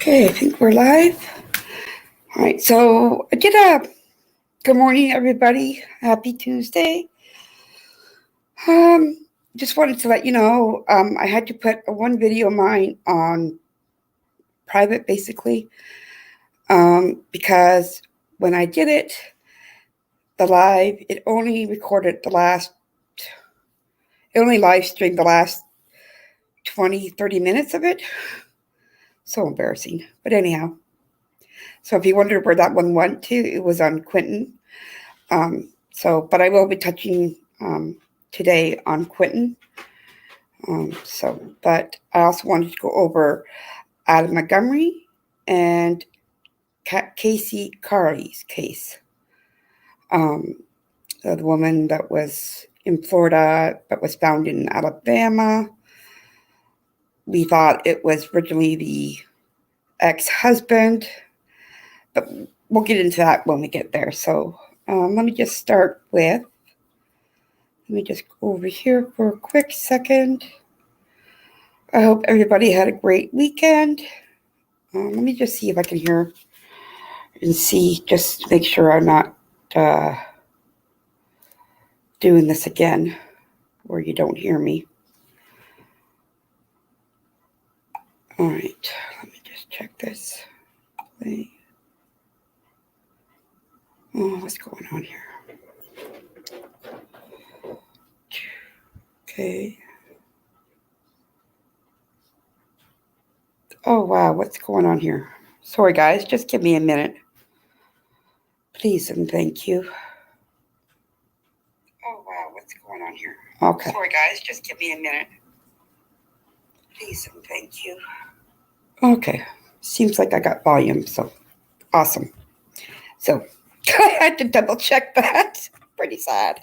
Okay, I think we're live. All right, so I did a good morning, everybody. Happy Tuesday. Just wanted to let you know, I had to put one video of mine on private, basically, because when I did it, the live, it only live streamed the last 20, 30 minutes of it. So embarrassing. But anyhow, so if you wondered where that one went to, it was on Quinton. But I will be touching today on Quinton. But I also wanted to go over Adam Montgomery and Cassie Carli's case. The woman that was in Florida but was found in Alabama. We thought it was originally the ex-husband, but we'll get into that when we get there. So let me just start with, let me just go over here for a quick second. I hope everybody had a great weekend. Let me just see if I can hear and see, just to make sure I'm not doing this again where you don't hear me. All right, let me just check this. Oh, what's going on here? Okay. Oh, wow, what's going on here? Sorry, guys, just give me a minute. Please and thank you. Oh, wow, what's going on here? Okay. Sorry, guys, just give me a minute. Please and thank you. Okay, seems like I got volume, so awesome. So I had to double check that. Pretty sad.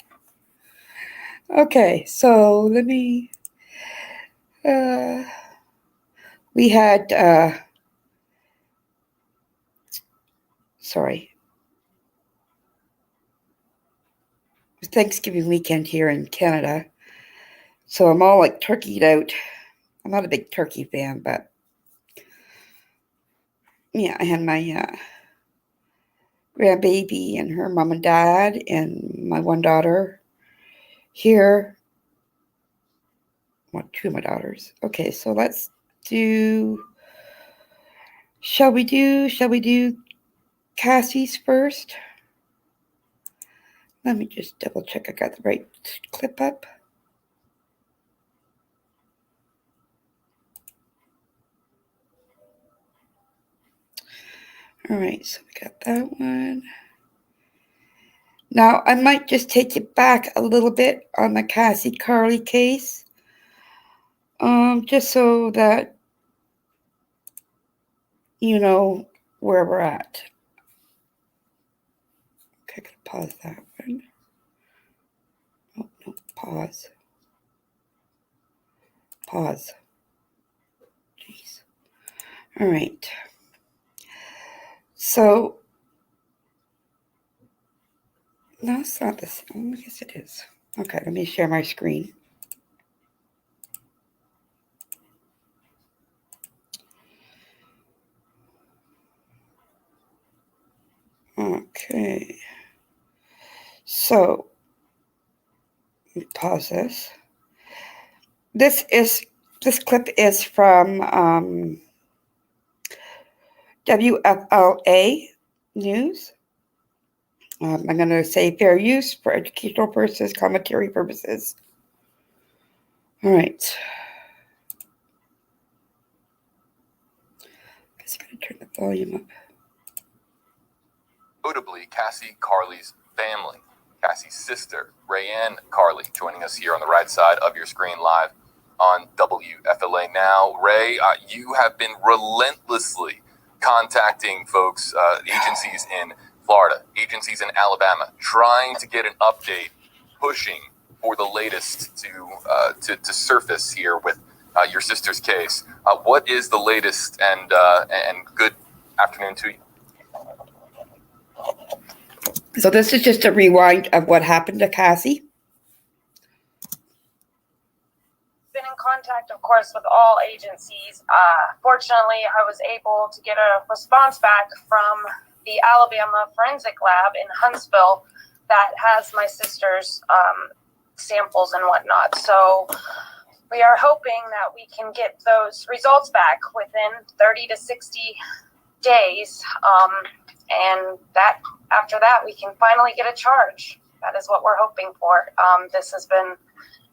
Okay, so let me, we had, sorry. It was Thanksgiving weekend here in Canada. So I'm all like turkeyed out. I'm not a big turkey fan, but yeah, I had my grandbaby and her mom and dad and my one daughter here. Well, two of my daughters. Okay, so let's do, shall we do Cassie's first? Let me just double check I got the right clip up. All right, so we got that one. Now, I might just take it back a little bit on the Cassie Carli case, just so that you know where we're at. Okay, I'm gonna pause that one. Oh, no, pause. Pause. Jeez. All right. So, no, it's not this. Oh, yes, it is. Okay, let me share my screen. Okay. So, let me pause this. This clip is from WFLA News. I'm going to say fair use for educational purposes, commentary purposes. All right. I guess I'm going to turn the volume up. Notably, Cassie Carli's family. Cassie's sister, Rayanne Carli, joining us here on the right side of your screen live on WFLA Now. Ray, you have been relentlessly contacting folks, agencies in Florida, agencies in Alabama, trying to get an update, pushing for the latest to surface here with your sister's case. What is the latest, and good afternoon to you. So this is just a rewind of what happened to Cassie. Been in contact, of course, with all agencies. Fortunately, I was able to get a response back from the Alabama Forensic Lab in Huntsville that has my sister's samples and whatnot. So we are hoping that we can get those results back within 30 to 60 days. And that after that, we can finally get a charge. That is what we're hoping for. This has been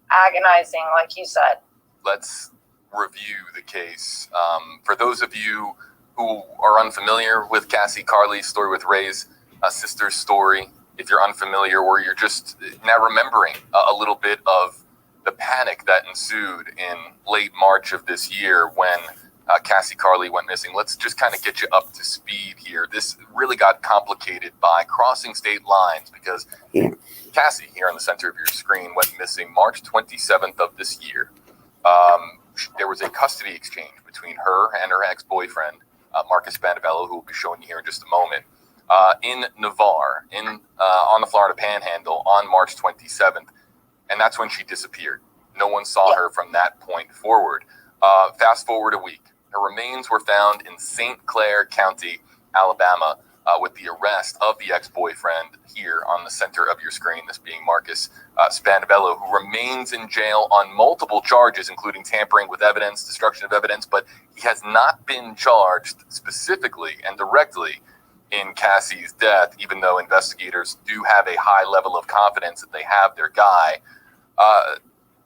agonizing, like you said. Let's review the case. For those of you who are unfamiliar with Cassie Carli's story, with Ray's sister's story, if you're unfamiliar or you're just now remembering a little bit of the panic that ensued in late March of this year when Cassie Carli went missing, let's just kind of get you up to speed here. This really got complicated by crossing state lines because Cassie, here in the center of your screen, went missing March 27th of this year. There was a custody exchange between her and her ex-boyfriend, Marcus Spandabello, who will be showing you here in just a moment, in Navarre, on the Florida Panhandle on March 27th. And that's when she disappeared. No one saw her from that point forward. Fast forward a week. Her remains were found in St. Clair County, Alabama, with the arrest of the ex-boyfriend here on the center of your screen, this being Marcus Spandabello, who remains in jail on multiple charges, including tampering with evidence, destruction of evidence, but he has not been charged specifically and directly in Cassie's death, even though investigators do have a high level of confidence that they have their guy.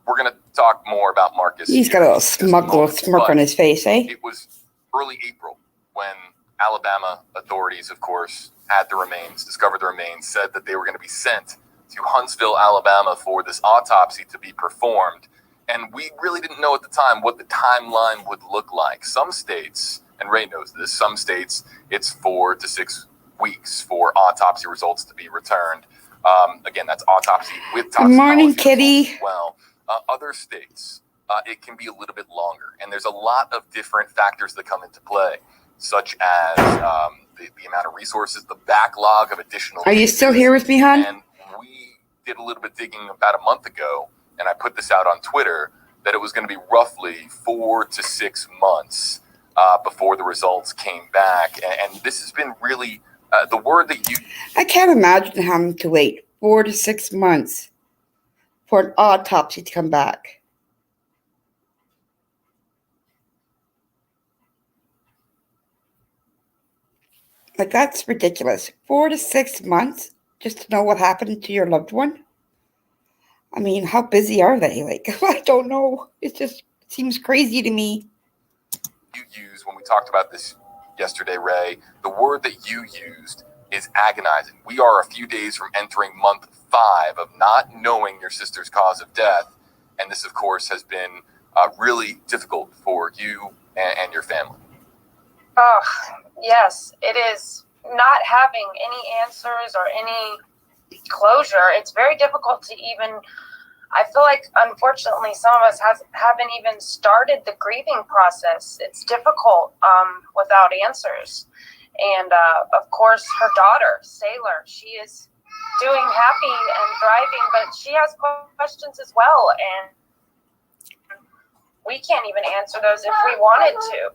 We're going to talk more about Marcus. He's got a little smirk on his face, eh? It was early April when Alabama authorities, of course, had the remains, discovered the remains, said that they were going to be sent to Huntsville, Alabama for this autopsy to be performed. And we really didn't know at the time what the timeline would look like. Some states, and Ray knows this, some states it's 4 to 6 weeks for autopsy results to be returned. Again, that's autopsy with toxicology. Good morning, Kitty. As well. Other states, it can be a little bit longer. And there's a lot of different factors that come into play, such as the amount of resources, the backlog of additional Are you still here with me, hon? And we did a little bit digging about a month ago, and I put this out on Twitter, that it was going to be roughly 4 to 6 months before the results came back. And this has been really the word that you... I can't imagine having to wait 4 to 6 months for an autopsy to come back. Like, that's ridiculous. 4 to 6 months just to know what happened to your loved one? I mean, how busy are they? Like, I don't know. It just seems crazy to me. You used, when we talked about this yesterday, Ray, the word that you used is agonizing. We are a few days from entering month 5 of not knowing your sister's cause of death. And this, of course, has been really difficult for you and your family. Oh, yes, it is. Not having any answers or any closure, it's very difficult to even, I feel like, unfortunately, some of us haven't even started the grieving process. It's difficult without answers. And, of course, her daughter, Sailor, she is doing happy and thriving, but she has questions as well. And we can't even answer those if we wanted to.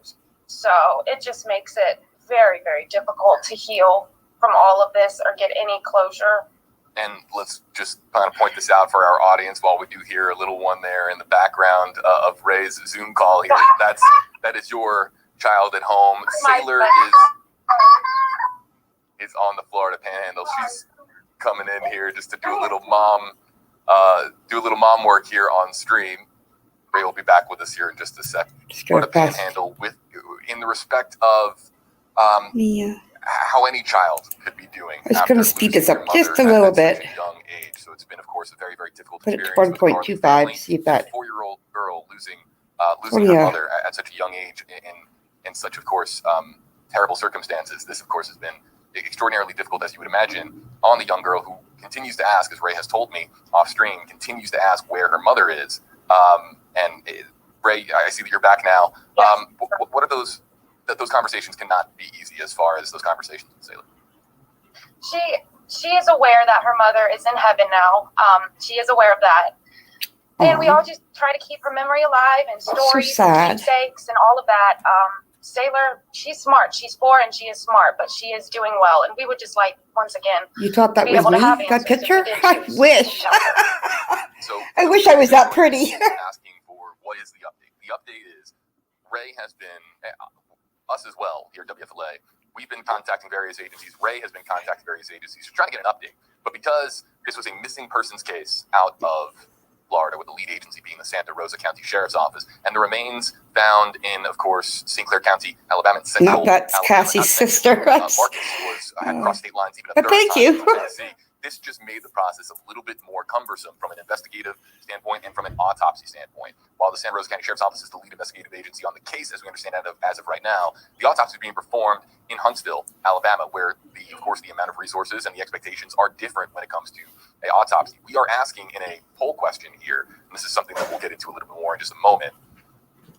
So it just makes it very, very difficult to heal from all of this or get any closure. And let's just kind of point this out for our audience while we do hear a little one there in the background of Ray's Zoom call here. That is your child at home. Sailor is on the Florida Panhandle. She's coming in here just to do a little mom work here on stream. Ray will be back with us here in just a second. Florida Panhandle in the respect of how any child could be doing. I was going to speed this up just a little bit. At a young age, so it's been, of course, a very, very difficult Put it to experience. 1.25. See if that. 4-year-old girl losing her mother at such a young age in such, of course, terrible circumstances. This, of course, has been extraordinarily difficult, as you would imagine, on the young girl who continues to ask, as Ray has told me off stream, continues to ask where her mother is. Ray, I see that you're back now. Yes. What are those? That those conversations cannot be easy as far as those conversations with Sailor. She is aware that her mother is in heaven now. She is aware of that. And we all just try to keep her memory alive and stories and keepsakes and all of that. Sailor, she's smart. She's 4 and she is smart, but she is doing well. And we would just like, once again, you thought that was me, that picture? I wish. So I wish I was that pretty. Asking for what is the update? The update is Ray has been, us as well here at WFLA, we've been contacting various agencies. Ray has been contacting various agencies trying to get an update. But because this was a missing persons case out of Florida, with the lead agency being the Santa Rosa County Sheriff's Office, and the remains found in, of course, St. Clair County, Alabama, and Central. No, that's Alabama. Cassie's sister. Marcus had crossed state lines even a third thank time. you. This just made the process a little bit more cumbersome from an investigative standpoint and from an autopsy standpoint. While the Santa Rosa County Sheriff's Office is the lead investigative agency on the case, as we understand it as of right now, the autopsy is being performed in Huntsville, Alabama, where, of course, the amount of resources and the expectations are different when it comes to an autopsy. We are asking in a poll question here, and this is something that we'll get into a little bit more in just a moment.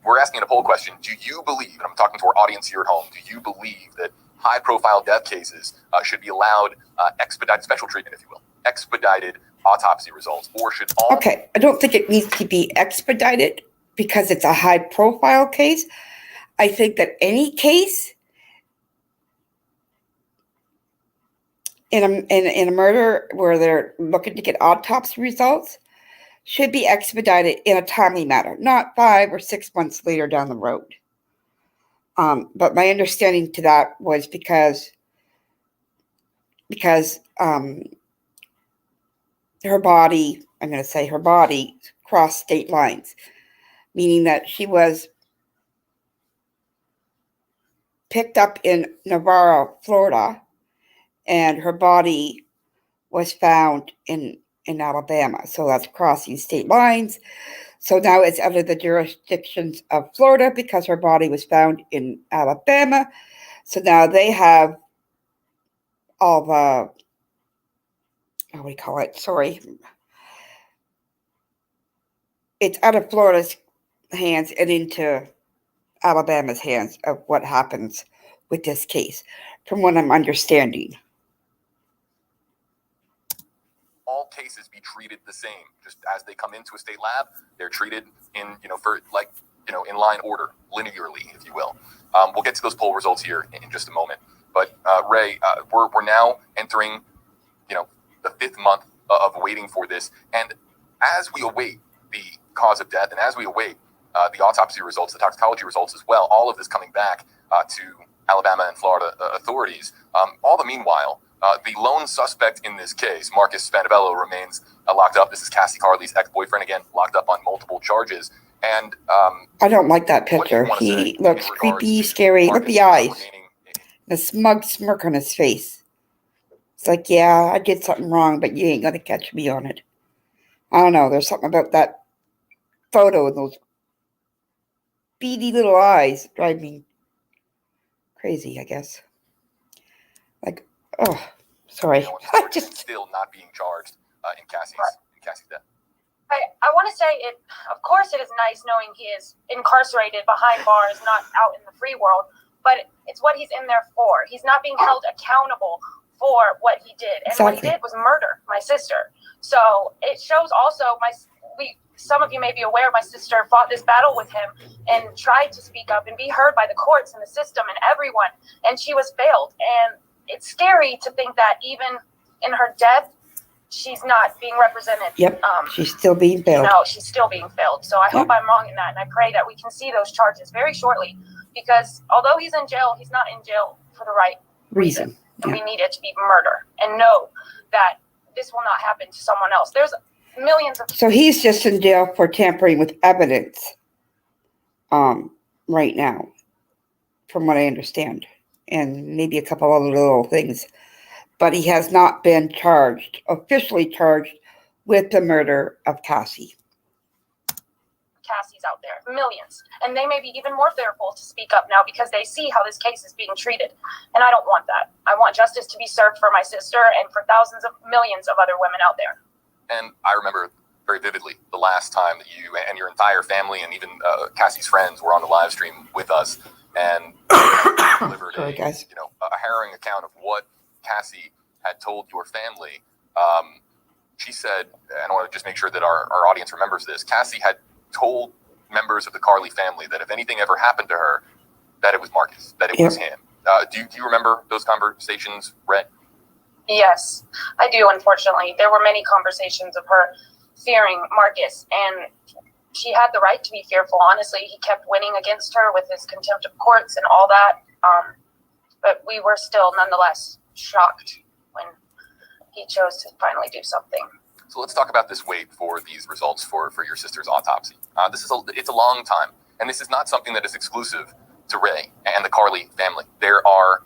We're asking in a poll question, do you believe, and I'm talking to our audience here at home, do you believe that high-profile death cases should be allowed expedited special treatment, if you will, expedited autopsy results, or should all... Okay, I don't think it needs to be expedited because it's a high-profile case. I think that any case in a murder where they're looking to get autopsy results should be expedited in a timely manner, not 5 or 6 months later down the road. But my understanding to that was because her body, I'm going to say her body, crossed state lines, meaning that she was picked up in Navarro, Florida, and her body was found in Alabama. So that's crossing state lines. So now it's under the jurisdictions of Florida because her body was found in Alabama. So now they have all the, what do we call it? Sorry. It's out of Florida's hands and into Alabama's hands of what happens with this case, from what I'm understanding. All cases be treated the same, just as they come into a state lab, they're treated in, in line order, linearly, if you will. We'll get to those poll results here in just a moment. But Ray, we're now entering, the 5th month of waiting for this, and as we await the cause of death, and as we await the autopsy results, the toxicology results as well, all of this coming back to Alabama and Florida authorities. All the meanwhile, the lone suspect in this case, Marcus Spanavello, remains locked up. This is Cassie, Carli's ex-boyfriend, again, locked up on multiple charges. And I don't like that picture. He looks creepy, scary. Look at the eyes. The smug smirk on his face. It's like, yeah, I did something wrong, but you ain't going to catch me on it. I don't know. There's something about that photo and those beady little eyes drive me crazy, I guess. Like, oh, sorry. I just still not being charged in Cassie's death. I want to say it. Of course, it is nice knowing he is incarcerated behind bars, not out in the free world. But it's what he's in there for. He's not being held accountable for what he did, and what he did was murder my sister. So it shows also some of you may be aware, my sister fought this battle with him and tried to speak up and be heard by the courts and the system and everyone, and she was failed. And it's scary to think that even in her death, she's not being represented. Yep, she's still being failed. No, she's still being failed. So I hope I'm wrong in that, and I pray that we can see those charges very shortly, because although he's in jail, he's not in jail for the right reason. And we need it to be murder, and know that this will not happen to someone else. There's millions of... So he's just in jail for tampering with evidence right now, from what I understand, and maybe a couple other little things. But he has not been officially charged with the murder of Cassie. Cassie's out there, millions. And they may be even more fearful to speak up now because they see how this case is being treated. And I don't want that. I want justice to be served for my sister and for thousands of millions of other women out there. And I remember very vividly the last time that you and your entire family and even Cassie's friends were on the live stream with us and delivered a harrowing account of what Cassie had told your family she said, and I want to just make sure that our audience remembers this, Cassie had told members of the Carli family that if anything ever happened to her, that it was Marcus, that it was him. Do you remember those conversations, Ray? Yes, I do, unfortunately. There were many conversations of her fearing Marcus, and she had the right to be fearful. Honestly, he kept winning against her with his contempt of courts and all that. But we were still nonetheless shocked when he chose to finally do something. So let's talk about this wait for these results for your sister's autopsy. It's a long time, and this is not something that is exclusive to Ray and the Carli family. There are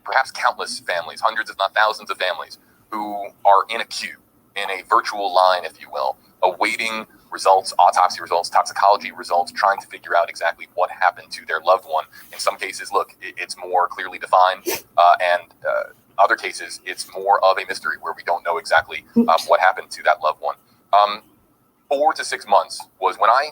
perhaps countless families, hundreds if not thousands of families, who are in a queue, in a virtual line, if you will, awaiting results, autopsy results, toxicology results, trying to figure out exactly what happened to their loved one. In some cases, look, it's more clearly defined, and other cases, it's more of a mystery where we don't know exactly what happened to that loved one. 4 to 6 months was when I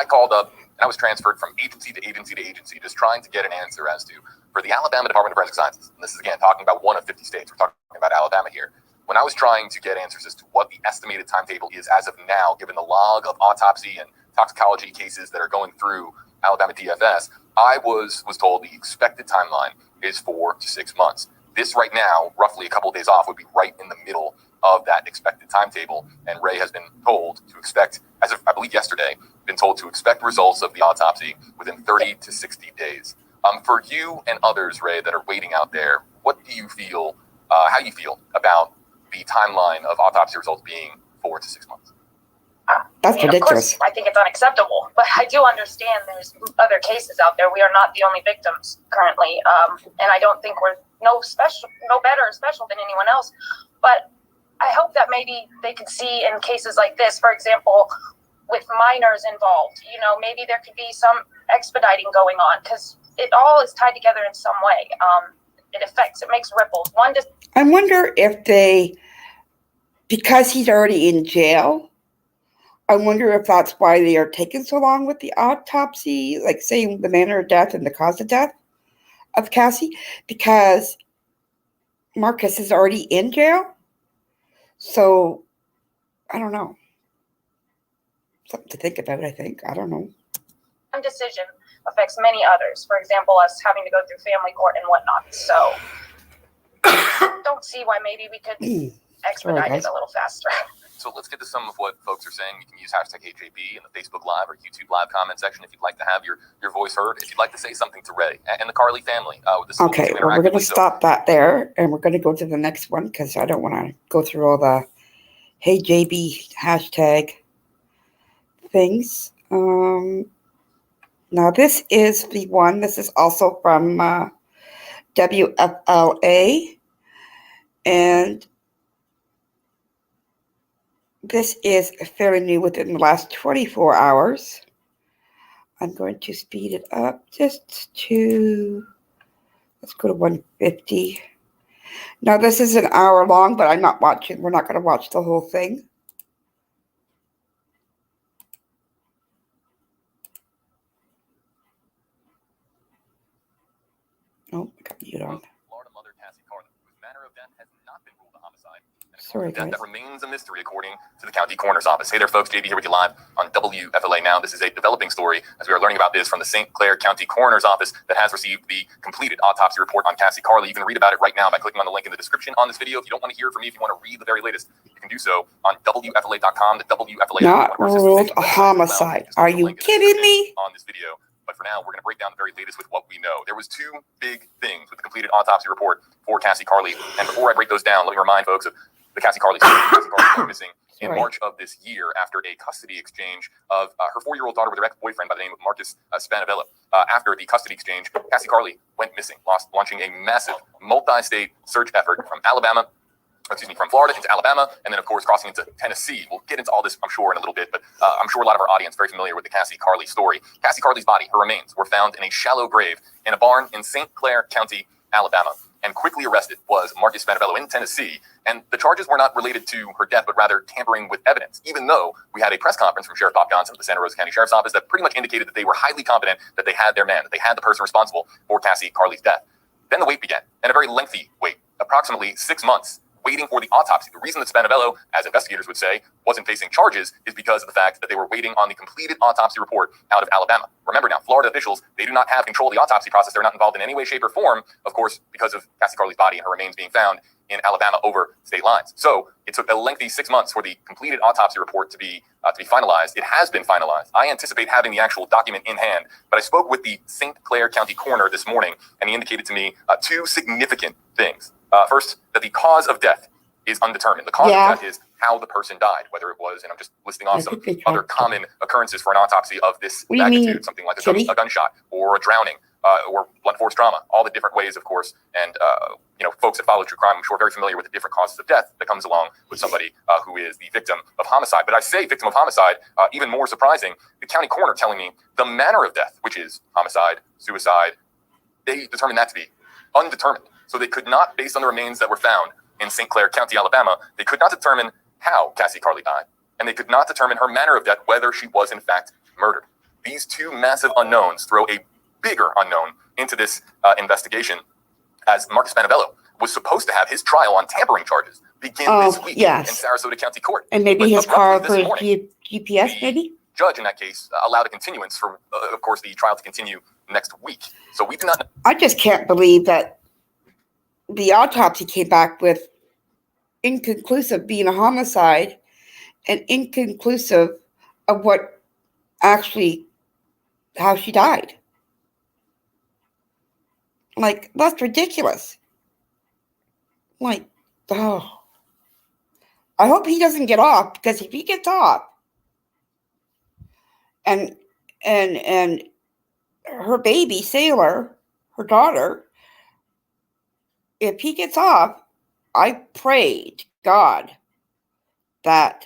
called up, and I was transferred from agency to agency to agency, just trying to get an answer as to, for the Alabama Department of Forensic Sciences, and this is again talking about one of 50 states, we're talking about Alabama here, when I was trying to get answers as to what the estimated timetable is as of now, given the log of autopsy and toxicology cases that are going through Alabama DFS, I was told the expected timeline is 4 to 6 months. This right now, roughly a couple of days off, would be right in the middle of that expected timetable. And Ray has been told to expect, as of I believe yesterday, been told to expect results of the autopsy within 30 to 60 days. For you and others, Ray, that are waiting out there, what do you feel, how you feel about the timeline of autopsy results being 4 to 6 months? That's ridiculous. Of course, I think it's unacceptable, but I do understand there's other cases out there. We are not the only victims currently, and I don't think we're no better or special than anyone else. But I hope that maybe they could see in cases like this, for example, with minors involved, maybe there could be some expediting going on, because it all is tied together in some way. It makes ripples. I wonder if because he's already in jail, I wonder if that's why they are taking so long with the autopsy, like saying the manner of death and the cause of death of Cassie, because Marcus is already in jail. So, I don't know. Something to think about, I think. I don't know. One decision affects many others. For example, us having to go through family court and whatnot. So, don't see why maybe we could expedite it a little faster. So let's get to some of what folks are saying. You can use hashtag HJB in the Facebook Live or YouTube Live comment section if you'd like to have your voice heard. If you'd like to say something to Ray and the Carli family. Okay, well, we're going to stop that there, and we're going to go to the next one because I don't want to go through all the Hey JB hashtag things. Now, this is the one. This is also from WFLA, and this is fairly new within the last 24 hours. I'm going to speed it up just to, let's go to 150. Now, this is an hour long, but we're not going to watch the whole thing. Oh, I got mute on. Florida mother Cassie Carli, whose manner of death has not been ruled a homicide. Sorry, guys. That remains a mystery, according to the county coroner's office. Hey there, folks. JB here with you live on WFLA Now. This is a developing story as we are learning about this from the St. Clair County Coroner's Office that has received the completed autopsy report on Cassie Carli. You can read about it right now by clicking on the link in the description on this video. If you don't want to hear it from me, if you want to read the very latest, you can do so on WFLA.com. The WFLA not ruled a homicide. Are you kidding me? On this video. But for now, we're going to break down the very latest with what we know. There was 2 big things with the completed autopsy report for Cassie Carli. And before I break those down, let me remind folks of the Cassie Carli story. Cassie Carli went missing in March of this year after a custody exchange of her 4-year-old daughter with her ex-boyfriend by the name of Marcus Spanavella. After the custody exchange, Cassie Carli went missing, launching a massive multi-state search effort from Florida into Alabama, and then, of course, crossing into Tennessee. We'll get into all this, I'm sure, in a little bit, but I'm sure a lot of our audience very familiar with the Cassie Carli story. Cassie Carli's body, her remains, were found in a shallow grave in a barn in St. Clair County, Alabama, and quickly arrested was Marcus Spanavella in Tennessee. And the charges were not related to her death, but rather tampering with evidence, even though we had a press conference from Sheriff Bob Johnson of the Santa Rosa County Sheriff's Office that pretty much indicated that they were highly confident that they had their man, that they had the person responsible for Cassie Carli's death. Then the wait began, and a very lengthy wait, approximately 6 months, waiting for the autopsy. The reason that Spanavello, as investigators would say, wasn't facing charges is because of the fact that they were waiting on the completed autopsy report out of Alabama. Remember now, Florida officials, they do not have control of the autopsy process. They're not involved in any way, shape, or form, of course, because of Cassie Carli's body and her remains being found in Alabama over state lines. So it took a lengthy 6 months for the completed autopsy report to be finalized. It has been finalized. I anticipate having the actual document in hand, but I spoke with the St. Clair County coroner this morning, and he indicated to me two significant things. First, that the cause of death is undetermined. The cause of death is how the person died, whether it was, and I'm just listing off some other common occurrences for an autopsy of this magnitude, something like a gunshot or a drowning or blunt force trauma, all the different ways, of course. And, folks that follow true crime, I'm sure, are very familiar with the different causes of death that comes along with somebody who is the victim of homicide. But I say victim of homicide, even more surprising, the county coroner telling me the manner of death, which is homicide, suicide, they determined that to be undetermined. So they could not, based on the remains that were found in St. Clair County, Alabama, they could not determine how Cassie Carli died. And they could not determine her manner of death, whether she was in fact murdered. These two massive unknowns throw a bigger unknown into this investigation, as Marcus Spanavello was supposed to have his trial on tampering charges begin this week in Sarasota County Court. And maybe his car for GPS, maybe? Judge in that case allowed a continuance for, of course, the trial to continue next week. So we do not. I just can't believe that the autopsy came back with inconclusive being a homicide and inconclusive of what actually, how she died. Like, that's ridiculous. Like, oh. I hope he doesn't get off, because if he gets off and her baby, Sailor, her daughter, if he gets off, I pray to God that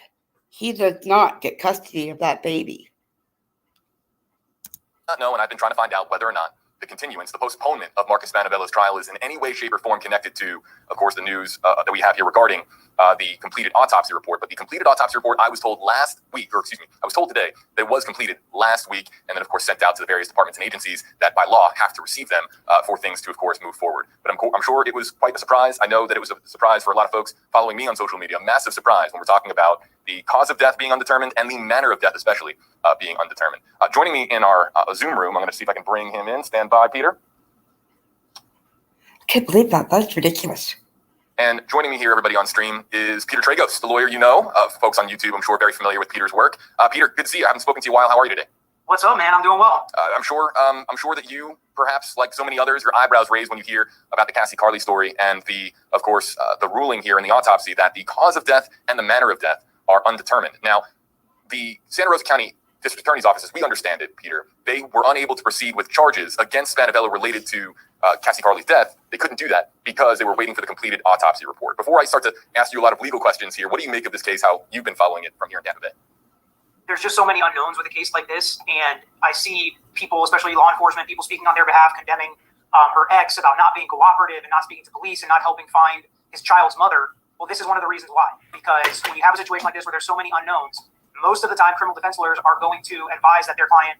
he does not get custody of that baby. Not know, and I've been trying to find out whether or not the continuance, the postponement of Marcus Spanavello's trial is in any way, shape, or form connected to, of course, the news that we have here regarding the completed autopsy report. But the completed autopsy report, I was told today that it was completed last week, and then, of course, sent out to the various departments and agencies that by law have to receive them for things to, of course, move forward. But I'm sure it was quite a surprise. I know that it was a surprise for a lot of folks following me on social media, a massive surprise when we're talking about the cause of death being undetermined and the manner of death especially being undetermined. Joining me in our Zoom room, I'm going to see if I can bring him in. Stand by, Peter. I can't believe that. That's ridiculous. And joining me here, everybody on stream, is Peter Tragos, the lawyer folks on YouTube, I'm sure, very familiar with Peter's work. Peter, good to see you. I haven't spoken to you in a while. How are you today? What's up, man? I'm doing well. I'm sure that you, perhaps like so many others, your eyebrows raised when you hear about the Cassie Carli story and the ruling here in the autopsy that the cause of death and the manner of death are undetermined. Now, the Santa Rosa County District Attorney's Office, as we understand it, Peter, they were unable to proceed with charges against Spanavello related to Cassie Carli's death. They couldn't do that because they were waiting for the completed autopsy report. Before I start to ask you a lot of legal questions here, what do you make of this case, how you've been following it from here in Tampa Bay? There's just so many unknowns with a case like this, and I see people, especially law enforcement, people speaking on their behalf, condemning her ex about not being cooperative and not speaking to police and not helping find his child's mother. Well, this is one of the reasons why. Because when you have a situation like this where there's so many unknowns, most of the time criminal defense lawyers are going to advise that their client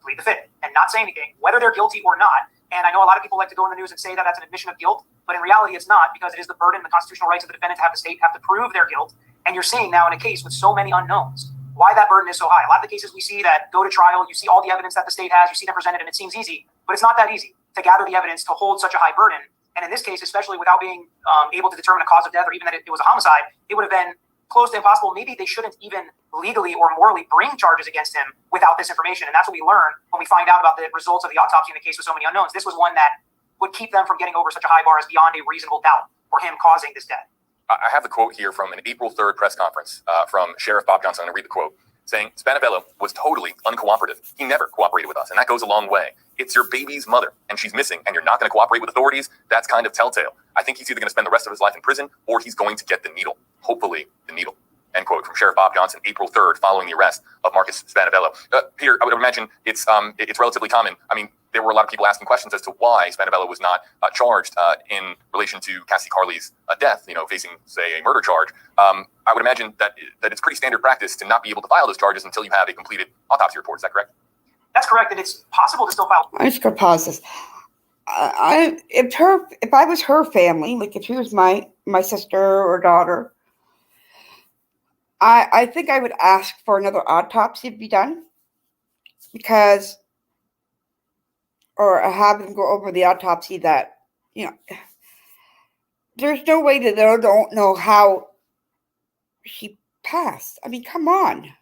plead the fifth and not say anything, whether they're guilty or not. And I know a lot of people like to go in the news and say that that's an admission of guilt, but in reality it's not, because it is the burden, the constitutional rights of the defendant to have the state have to prove their guilt. And you're seeing now in a case with so many unknowns why that burden is so high. A lot of the cases we see that go to trial, you see all the evidence that the state has, you see them presented, and it seems easy, but it's not that easy to gather the evidence to hold such a high burden. And in this case, especially without being able to determine a cause of death or even that it was a homicide, it would have been close to impossible. Maybe they shouldn't even legally or morally bring charges against him without this information. And that's what we learn when we find out about the results of the autopsy in the case with so many unknowns. This was one that would keep them from getting over such a high bar as beyond a reasonable doubt for him causing this death. I have the quote here from an April 3rd press conference from Sheriff Bob Johnson. I'm going to read the quote, saying, "Spanavello was totally uncooperative. He never cooperated with us, and that goes a long way. It's your baby's mother, and she's missing, and you're not going to cooperate with authorities? That's kind of telltale. I think he's either going to spend the rest of his life in prison, or he's going to get the needle. Hopefully, the needle." End quote from Sheriff Bob Johnson, April 3rd, following the arrest of Marcus Spanavello. Peter, I would imagine it's relatively common. I mean, there were a lot of people asking questions as to why Spanavello was not charged in relation to Cassie Carli's death, facing, say, a murder charge. I would imagine that it's pretty standard practice to not be able to file those charges until you have a completed autopsy report. Is that correct? That's correct, and it's possible to still file. I'm just gonna pause this. If I was her family, like if she was my my sister or daughter, I think I would ask for another autopsy to be done because, or have them go over the autopsy that, there's no way that they don't know how she passed. I mean, come on.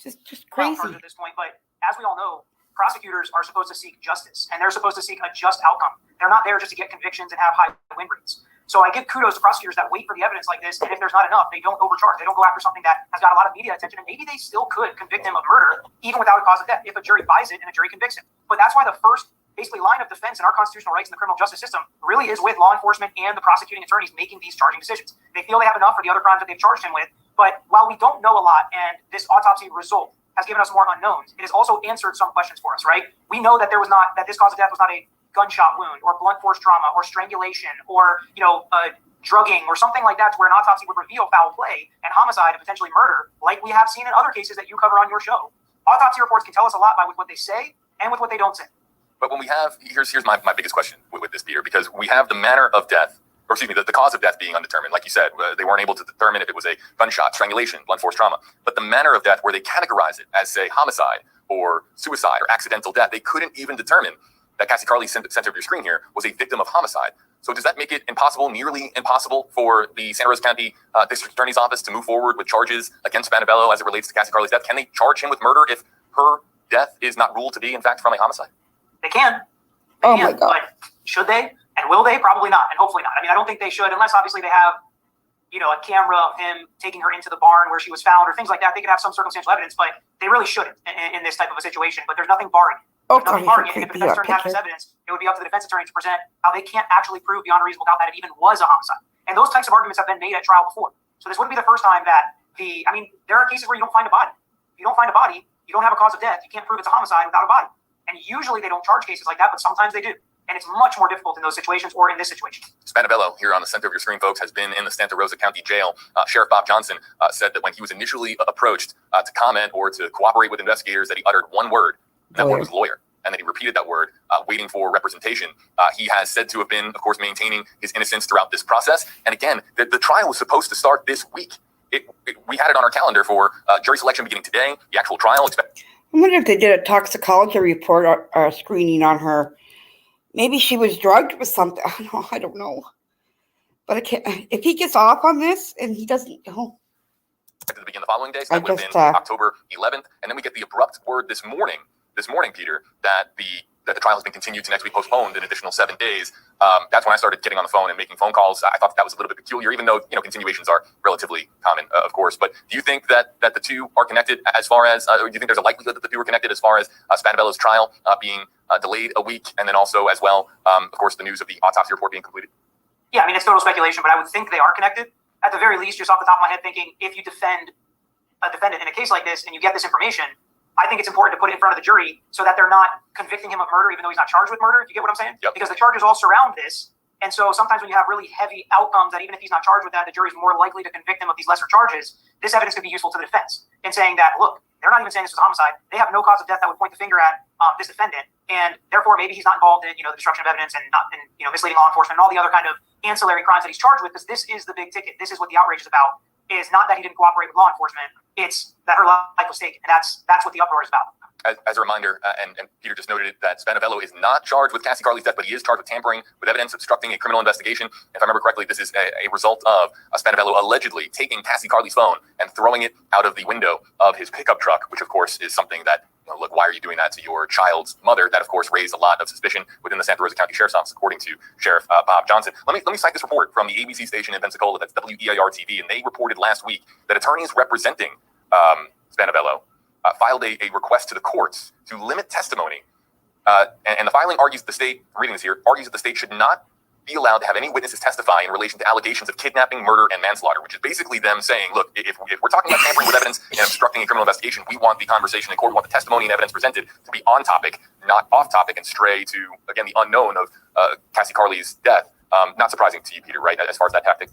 Just crazy. Well, at this point, but as we all know, prosecutors are supposed to seek justice, and they're supposed to seek a just outcome. They're not there just to get convictions and have high win rates. So I give kudos to prosecutors that wait for the evidence like this, and if there's not enough, they don't overcharge. They don't go after something that has got a lot of media attention, and maybe they still could convict him of murder, even without a cause of death, if a jury buys it and a jury convicts him. But that's why the first basically line of defense in our constitutional rights in the criminal justice system really is with law enforcement and the prosecuting attorneys making these charging decisions. They feel they have enough for the other crimes that they've charged him with, but while we don't know a lot, and this autopsy result has given us more unknowns, it has also answered some questions for us, right? We know that this cause of death was not a gunshot wound or blunt force trauma or strangulation or, drugging or something like that, to where an autopsy would reveal foul play and homicide and potentially murder, like we have seen in other cases that you cover on your show. Autopsy reports can tell us a lot with what they say and with what they don't say. But when we have, here's my biggest question with this, Peter, because we have the manner of death, or excuse me, the cause of death being undetermined. Like you said, they weren't able to determine if it was a gunshot, strangulation, blunt force trauma. But the manner of death, where they categorize it as, say, homicide or suicide or accidental death, they couldn't even determine that Cassie Carli, center of your screen here, was a victim of homicide. So does that make it impossible, nearly impossible, for the Santa Rosa County District Attorney's Office to move forward with charges against Spanabello as it relates to Cassie Carli's death? Can they charge him with murder if her death is not ruled to be, in fact, from a homicide? They can. My God. But should they? And will they? Probably not, and hopefully not. I mean, I don't think they should, unless obviously they have, a camera of him taking her into the barn where she was found or things like that. They could have some circumstantial evidence, but they really shouldn't in this type of a situation. But there's nothing barring it. Nothing barring it. If the defense attorney has this evidence, it would be up to the defense attorney to present how they can't actually prove beyond a reasonable doubt that it even was a homicide. And those types of arguments have been made at trial before. So this wouldn't be the first time that there are cases where you don't find a body. If you don't find a body, you don't have a cause of death. You can't prove it's a homicide without a body. And usually they don't charge cases like that, but sometimes they do. And it's much more difficult in those situations, or in this situation. Spanabello, here on the center of your screen, folks, has been in the Santa Rosa County Jail. Sheriff Bob Johnson said that when he was initially approached to comment or to cooperate with investigators, that he uttered one word, and that word was lawyer, and that he repeated that word, waiting for representation. He has said to have been, of course, maintaining his innocence throughout this process. And again, the trial was supposed to start this week. We had it on our calendar for jury selection beginning today, the actual trial. I wonder if they did a toxicology report or screening on her. Maybe she was drugged with something. I don't know. But if he gets off on this and he doesn't go. To begin the following day, so that would have been October 11th. And then we get the abrupt word this morning, Peter, that the trial has been continued to next week, postponed an additional 7 days. That's when I started getting on the phone and making phone calls. I thought that was a little bit peculiar, even though, continuations are relatively common, of course. But do you think that the two are connected as far as, or do you think there's a likelihood that the two are connected as far as Spanabello's trial being delayed a week, and then also as well, of course, the news of the autopsy report being completed? Yeah, I mean, it's total speculation, but I would think they are connected. At the very least, just off the top of my head, thinking if you defend a defendant in a case like this and you get this information, I think it's important to put it in front of the jury so that they're not convicting him of murder, even though he's not charged with murder. If you get what I'm saying? Yep. Because the charges all surround this. And so sometimes when you have really heavy outcomes that even if he's not charged with that, the jury's more likely to convict him of these lesser charges, this evidence could be useful to the defense in saying that, look, they're not even saying this was a homicide. They have no cause of death that would point the finger at this defendant. And therefore, maybe he's not involved in, the destruction of evidence and not in, misleading law enforcement and all the other kind of ancillary crimes that he's charged with, because this is the big ticket. This is what the outrage is about. Is not that he didn't cooperate with law enforcement. It's that her life was taken. And that's what the uproar is about. As a reminder, and Peter just noted it, that Spanabello is not charged with Cassie Carli's death, but he is charged with tampering with evidence, obstructing a criminal investigation. If I remember correctly, this is a result of Spanabello allegedly taking Cassie Carli's phone and throwing it out of the window of his pickup truck, which of course is something that, look, why are you doing that to your child's mother? That of course raised a lot of suspicion within the Santa Rosa County Sheriff's Office, according to Sheriff Bob Johnson. Let me cite this report from the ABC station in Pensacola, that's WEIR-TV, and they reported last week that attorneys representing Spanabello filed a request to the courts to limit testimony. And the filing argues the state, reading this here, argues that the state should not be allowed to have any witnesses testify in relation to allegations of kidnapping, murder, and manslaughter, which is basically them saying, look, if we're talking about tampering with evidence and obstructing a criminal investigation, we want the conversation in court, we want the testimony and evidence presented to be on topic, not off topic, and stray to, again, the unknown of Cassie Carli's death. Not surprising to you, Peter, right, as far as that tactic?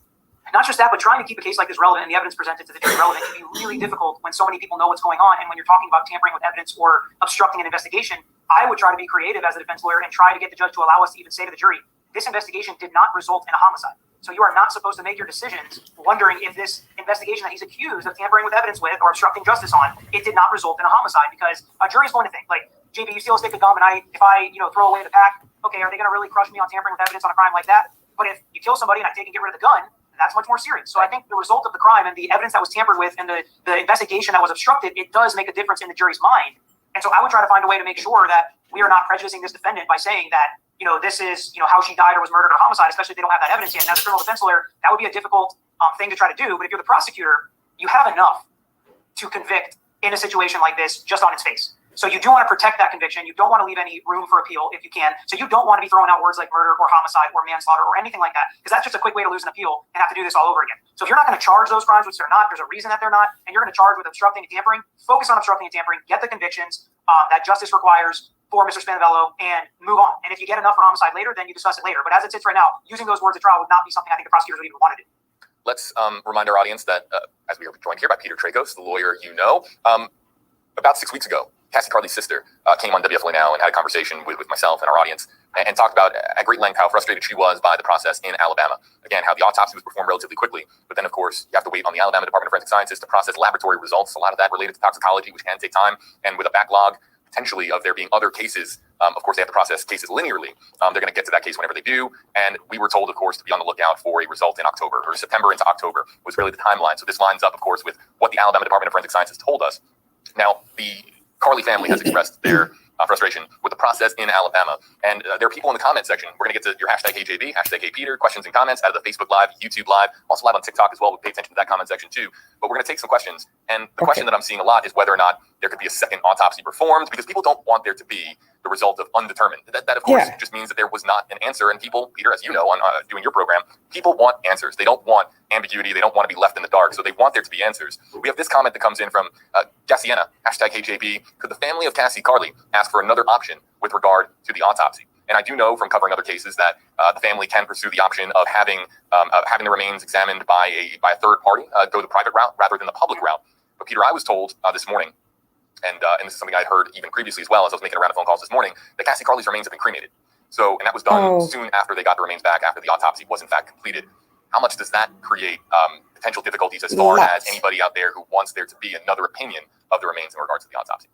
Not just that, but trying to keep a case like this relevant and the evidence presented to the jury relevant can be really difficult when so many people know what's going on. And when you're talking about tampering with evidence or obstructing an investigation, I would try to be creative as a defense lawyer and try to get the judge to allow us to even say to the jury, this investigation did not result in a homicide. So you are not supposed to make your decisions wondering if this investigation that he's accused of tampering with evidence with or obstructing justice on, it did not result in a homicide, because a jury's going to think, like, JB, you steal a stick of gum, and if I throw away the pack, okay, are they going to really crush me on tampering with evidence on a crime like that? But if you kill somebody and I take and get rid of the gun, that's much more serious. So I think the result of the crime and the evidence that was tampered with and the investigation that was obstructed, it does make a difference in the jury's mind. And so I would try to find a way to make sure that we are not prejudicing this defendant by saying that, this is, how she died or was murdered or homicide, especially if they don't have that evidence yet. And as a criminal defense lawyer, that would be a difficult thing to try to do. But if you're the prosecutor, you have enough to convict in a situation like this just on its face. So you do want to protect that conviction. You don't want to leave any room for appeal if you can. So you don't want to be throwing out words like murder or homicide or manslaughter or anything like that, because that's just a quick way to lose an appeal and have to do this all over again. So if you're not going to charge those crimes, which they're not, there's a reason that they're not, and you're going to charge with obstructing and tampering, focus on obstructing and tampering, get the convictions that justice requires for Mr. Spanavello, and move on. And if you get enough for homicide later, then you discuss it later. But as it sits right now, using those words at trial would not be something I think the prosecutors would even want to do. Let's remind our audience that as we are joined here by Peter Tragos, the lawyer about 6 weeks ago, Cassie, Carli's sister, came on WFLA Now and had a conversation with myself and our audience and talked about at great length how frustrated she was by the process in Alabama. Again, how the autopsy was performed relatively quickly, but then, of course, you have to wait on the Alabama Department of Forensic Sciences to process laboratory results, a lot of that related to toxicology, which can take time, and with a backlog potentially of there being other cases. Of course, they have to process cases linearly. They're going to get to that case whenever they do. And we were told, of course, to be on the lookout for a result in October, or September into October was really the timeline. So this lines up, of course, with what the Alabama Department of Forensic Sciences told us. Now, the Carli family has expressed their frustration with the process in Alabama. And there are people in the comment section. We're going to get to your hashtag HeyJB, hashtag HeyPeter, questions and comments out of the Facebook Live, YouTube Live, also live on TikTok as well. We'll pay attention to that comment section too. But we're going to take some questions. And the question that I'm seeing a lot is whether or not there could be a second autopsy performed, because people don't want there to be the result of undetermined. That of course, just means that there was not an answer. And people, Peter, as you know, on doing your program, people want answers. They don't want ambiguity. They don't want to be left in the dark. So they want there to be answers. We have this comment that comes in from Gassiena, hashtag HeyJB. Could the family of Cassie Carli ask for another option with regard to the autopsy? And I do know from covering other cases that the family can pursue the option of having the remains examined by a third party, go the private route rather than the public route. But Peter, I was told this morning, and this is something I'd heard even previously as well as I was making a round of phone calls this morning, that Cassie Carli's remains have been cremated. So, and that was done soon after they got the remains back, after the autopsy was in fact completed. How much does that create potential difficulties as far as anybody out there who wants there to be another opinion of the remains in regards to the autopsy?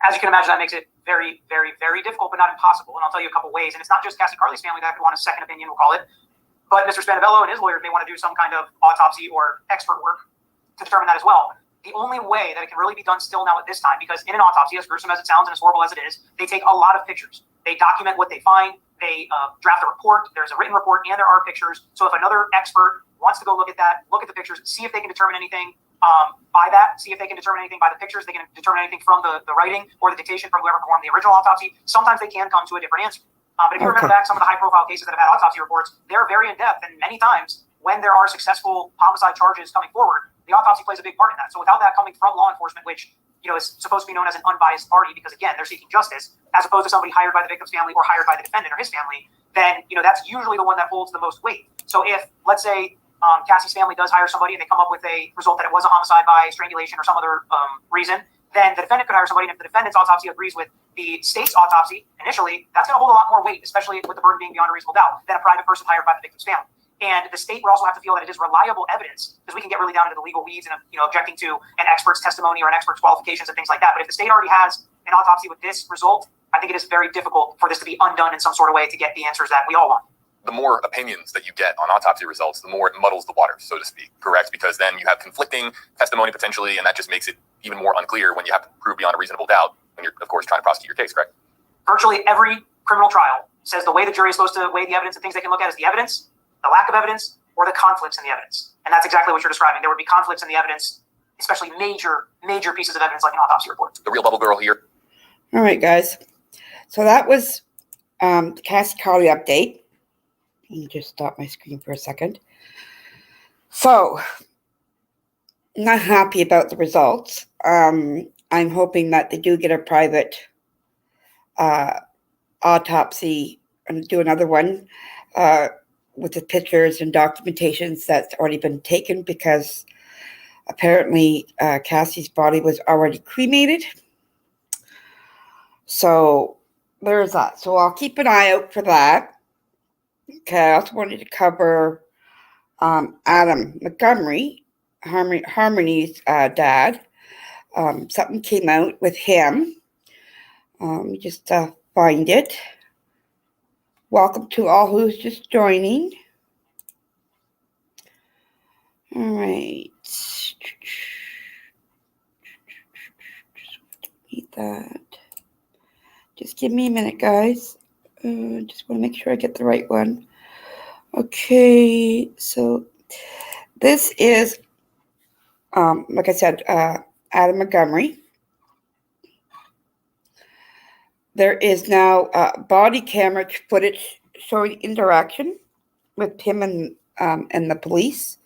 As you can imagine, that makes it very, very, very difficult, but not impossible. And I'll tell you a couple ways. And it's not just Cassie Carli's family that could want a second opinion, we'll call it, but Mr. Spanavello and his lawyers may want to do some kind of autopsy or expert work to determine that as well. The only way that it can really be done still now at this time, because in an autopsy, as gruesome as it sounds and as horrible as it is, they take a lot of pictures. They document what they find. They draft a report. There's a written report and there are pictures. So if another expert wants to go look at that, look at the pictures, see if they can determine anything by that, see if they can determine anything by the pictures, they can determine anything from the writing or the dictation from whoever performed the original autopsy. Sometimes they can come to a different answer. But if you remember back some of the high-profile cases that have had autopsy reports, they're very in-depth, and many times when there are successful homicide charges coming forward, the autopsy plays a big part in that. So without that coming from law enforcement, which is supposed to be known as an unbiased party because, again, they're seeking justice, as opposed to somebody hired by the victim's family or hired by the defendant or his family, then that's usually the one that holds the most weight. So if, let's say, Cassie's family does hire somebody and they come up with a result that it was a homicide by strangulation or some other reason, then the defendant could hire somebody, and if the defendant's autopsy agrees with the state's autopsy initially, that's going to hold a lot more weight, especially with the burden being beyond a reasonable doubt, than a private person hired by the victim's family. And the state would also have to feel that it is reliable evidence, because we can get really down into the legal weeds and objecting to an expert's testimony or an expert's qualifications and things like that. But if the state already has an autopsy with this result, I think it is very difficult for this to be undone in some sort of way to get the answers that we all want. The more opinions that you get on autopsy results, the more it muddles the waters, so to speak, correct? Because then you have conflicting testimony potentially, and that just makes it even more unclear when you have to prove beyond a reasonable doubt when you're, of course, trying to prosecute your case, correct? Virtually every criminal trial says the way the jury is supposed to weigh the evidence and things they can look at is the evidence, the lack of evidence, or the conflicts in the evidence. And that's exactly what you're describing. There would be conflicts in the evidence, especially major pieces of evidence like an autopsy report. The real bubble girl here. All right, guys. So that was the Cassie Carli update. Let me just stop my screen for a second. So, not happy about the results. I'm hoping that they do get a private autopsy and do another one with the pictures and documentations that's already been taken, because apparently Cassie's body was already cremated. So there's that. So I'll keep an eye out for that. Okay, I also wanted to cover Adam Montgomery, Harmony's dad. Something came out with him. Just find it. Welcome to all who's just joining. All right. Need that. Just give me a minute, guys. Just want to make sure I get the right one. Okay, so this is, like I said, Adam Montgomery. There is now body camera footage showing interaction with him and the police.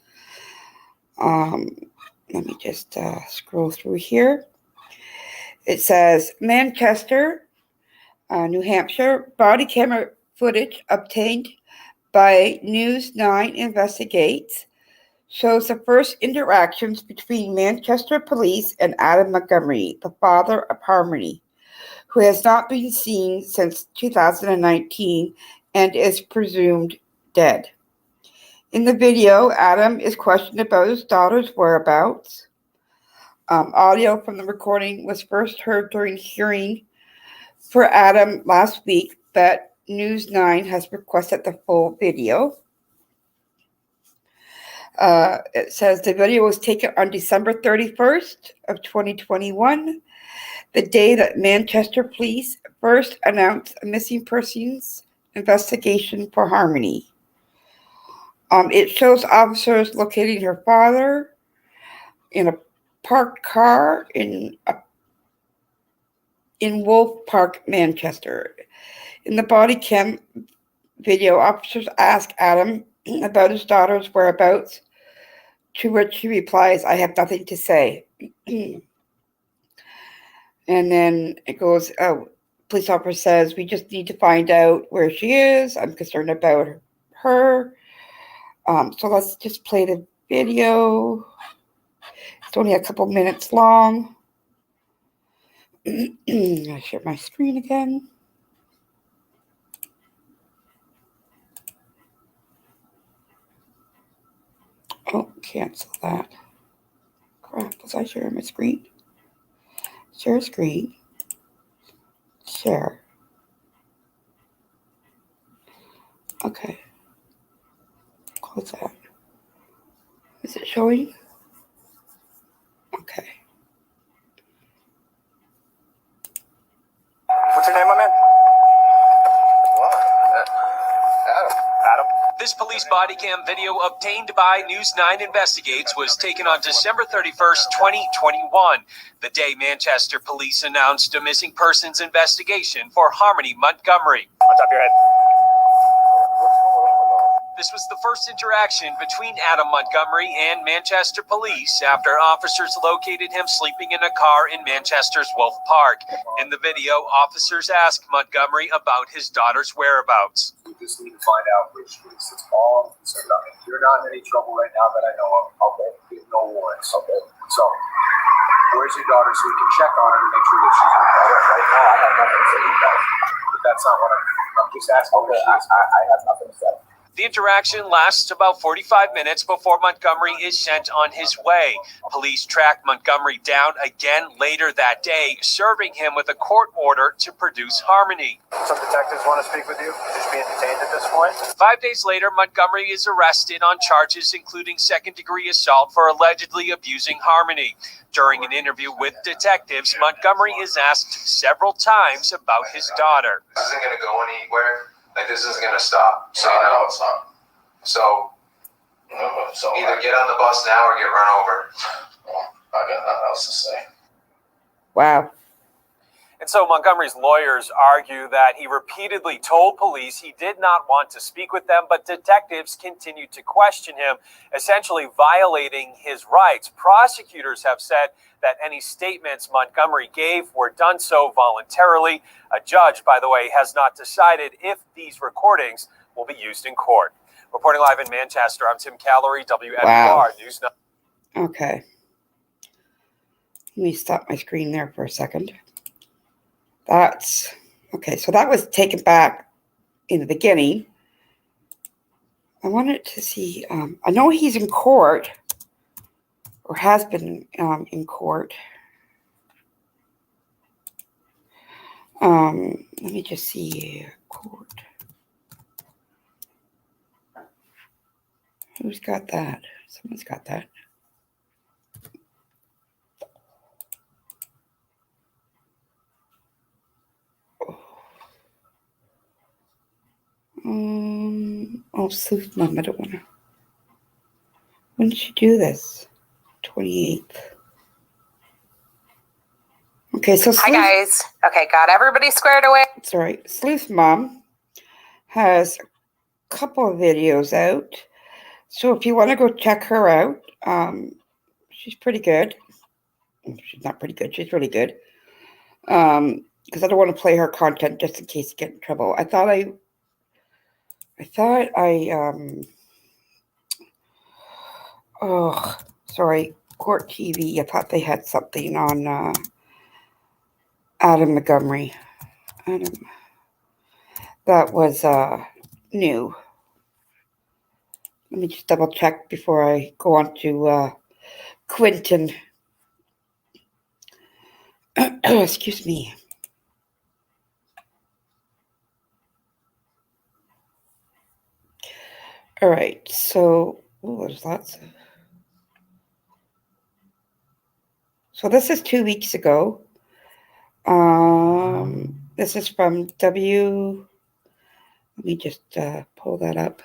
Let me just scroll through here. It says Manchester, New Hampshire, body camera footage obtained by News 9 Investigates shows the first interactions between Manchester police and Adam Montgomery, the father of Harmony, who has not been seen since 2019 and is presumed dead. In the video, Adam is questioned about his daughter's whereabouts. Audio from the recording was first heard during hearing for Adam last week, but News 9 has requested the full video. It says the video was taken on December 31st of 2021, the day that Manchester police first announced a missing persons investigation for Harmony. It shows officers locating her father in a parked car in Wolf Park, Manchester. In the body cam video, officers ask Adam about his daughter's whereabouts, to which he replies, "I have nothing to say." And then it goes, police officer says, "We just need to find out where she is. I'm concerned about her." So let's just play the video. It's only a couple minutes long. I share my screen again. Oh, cancel that. Crap, was I sharing my screen? Share screen. Share. Okay. Close that. Is it showing? Okay. What's your name, my man? What? Adam. This police body cam video obtained by News 9 Investigates was taken on December 31st, 2021, the day Manchester police announced a missing persons investigation for Harmony Montgomery. On top of your head. This was the first interaction between Adam Montgomery and Manchester police after officers located him sleeping in a car in Manchester's Wolf Park. In the video, officers ask Montgomery about his daughter's whereabouts. We just need to find out which police. It's all I'm concerned about. If you're not in any trouble right now that I know of, okay, we have no warrants. Okay. So, where's your daughter so we can check on her and make sure that she's okay? Right now, I have nothing to say about it. But that's not what I'm just asking. Okay, I have nothing to say. The interaction lasts about 45 minutes before Montgomery is sent on his way. Police track Montgomery down again later that day, serving him with a court order to produce Harmony. Some detectives want to speak with you. You're just being detained at this point. 5 days later, Montgomery is arrested on charges including second-degree assault for allegedly abusing Harmony. During an interview with detectives, Montgomery is asked several times about his daughter. This isn't going to go anywhere. Like, this isn't going to stop. So, no, it's not. So, either get on the bus now or get run over. I got nothing else to say. Wow. And so Montgomery's lawyers argue that he repeatedly told police he did not want to speak with them, but detectives continued to question him, essentially violating his rights. Prosecutors have said that any statements Montgomery gave were done so voluntarily. A judge, by the way, has not decided if these recordings will be used in court. Reporting live in Manchester, I'm Tim Callery, WNBR Wow. News 9. Okay. Let me stop my screen there for a second. That's okay. So that was taken back in the beginning. I wanted to see, I know he's in court, or has been in court. Let me just see here. Court. Who's got that? Someone's got that. Oh, Sleuth Mom, I don't want to. When did she do this? 28th. Okay, so Hi, guys. Okay, got everybody squared away. Sorry, Sleuth Mom has a couple of videos out. So if you want to go check her out, she's pretty good. She's not pretty good. She's really good. Because I don't want to play her content just in case you get in trouble. I thought oh, sorry, Court TV. I thought they had something on Adam Montgomery. That was new. Let me just double check before I go on to Quinton. Excuse me. All right, so there's lots of. So this is 2 weeks ago. This is from W. Let me just pull that up.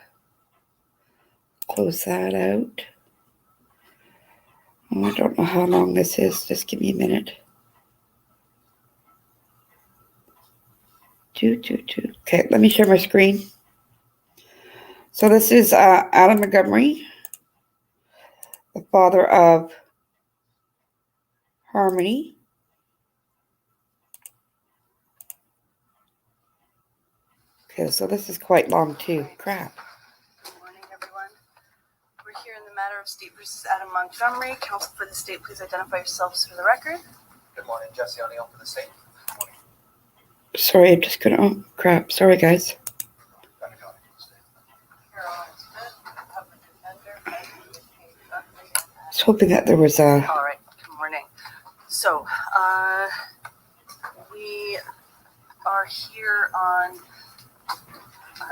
Close that out. Oh, I don't know how long this is. Just give me a minute. 222. Okay, let me share my screen. So this is Adam Montgomery, the father of Harmony. Okay, so this is quite long too. Crap. Good morning, everyone. We're here in the matter of State versus Adam Montgomery. Counsel for the state, please identify yourselves for the record. Good morning, Jesse O'Neill for the state. Sorry, I'm just gonna. Oh crap! Sorry, guys. I was hoping that there was a. All right. Good morning. So, we are here on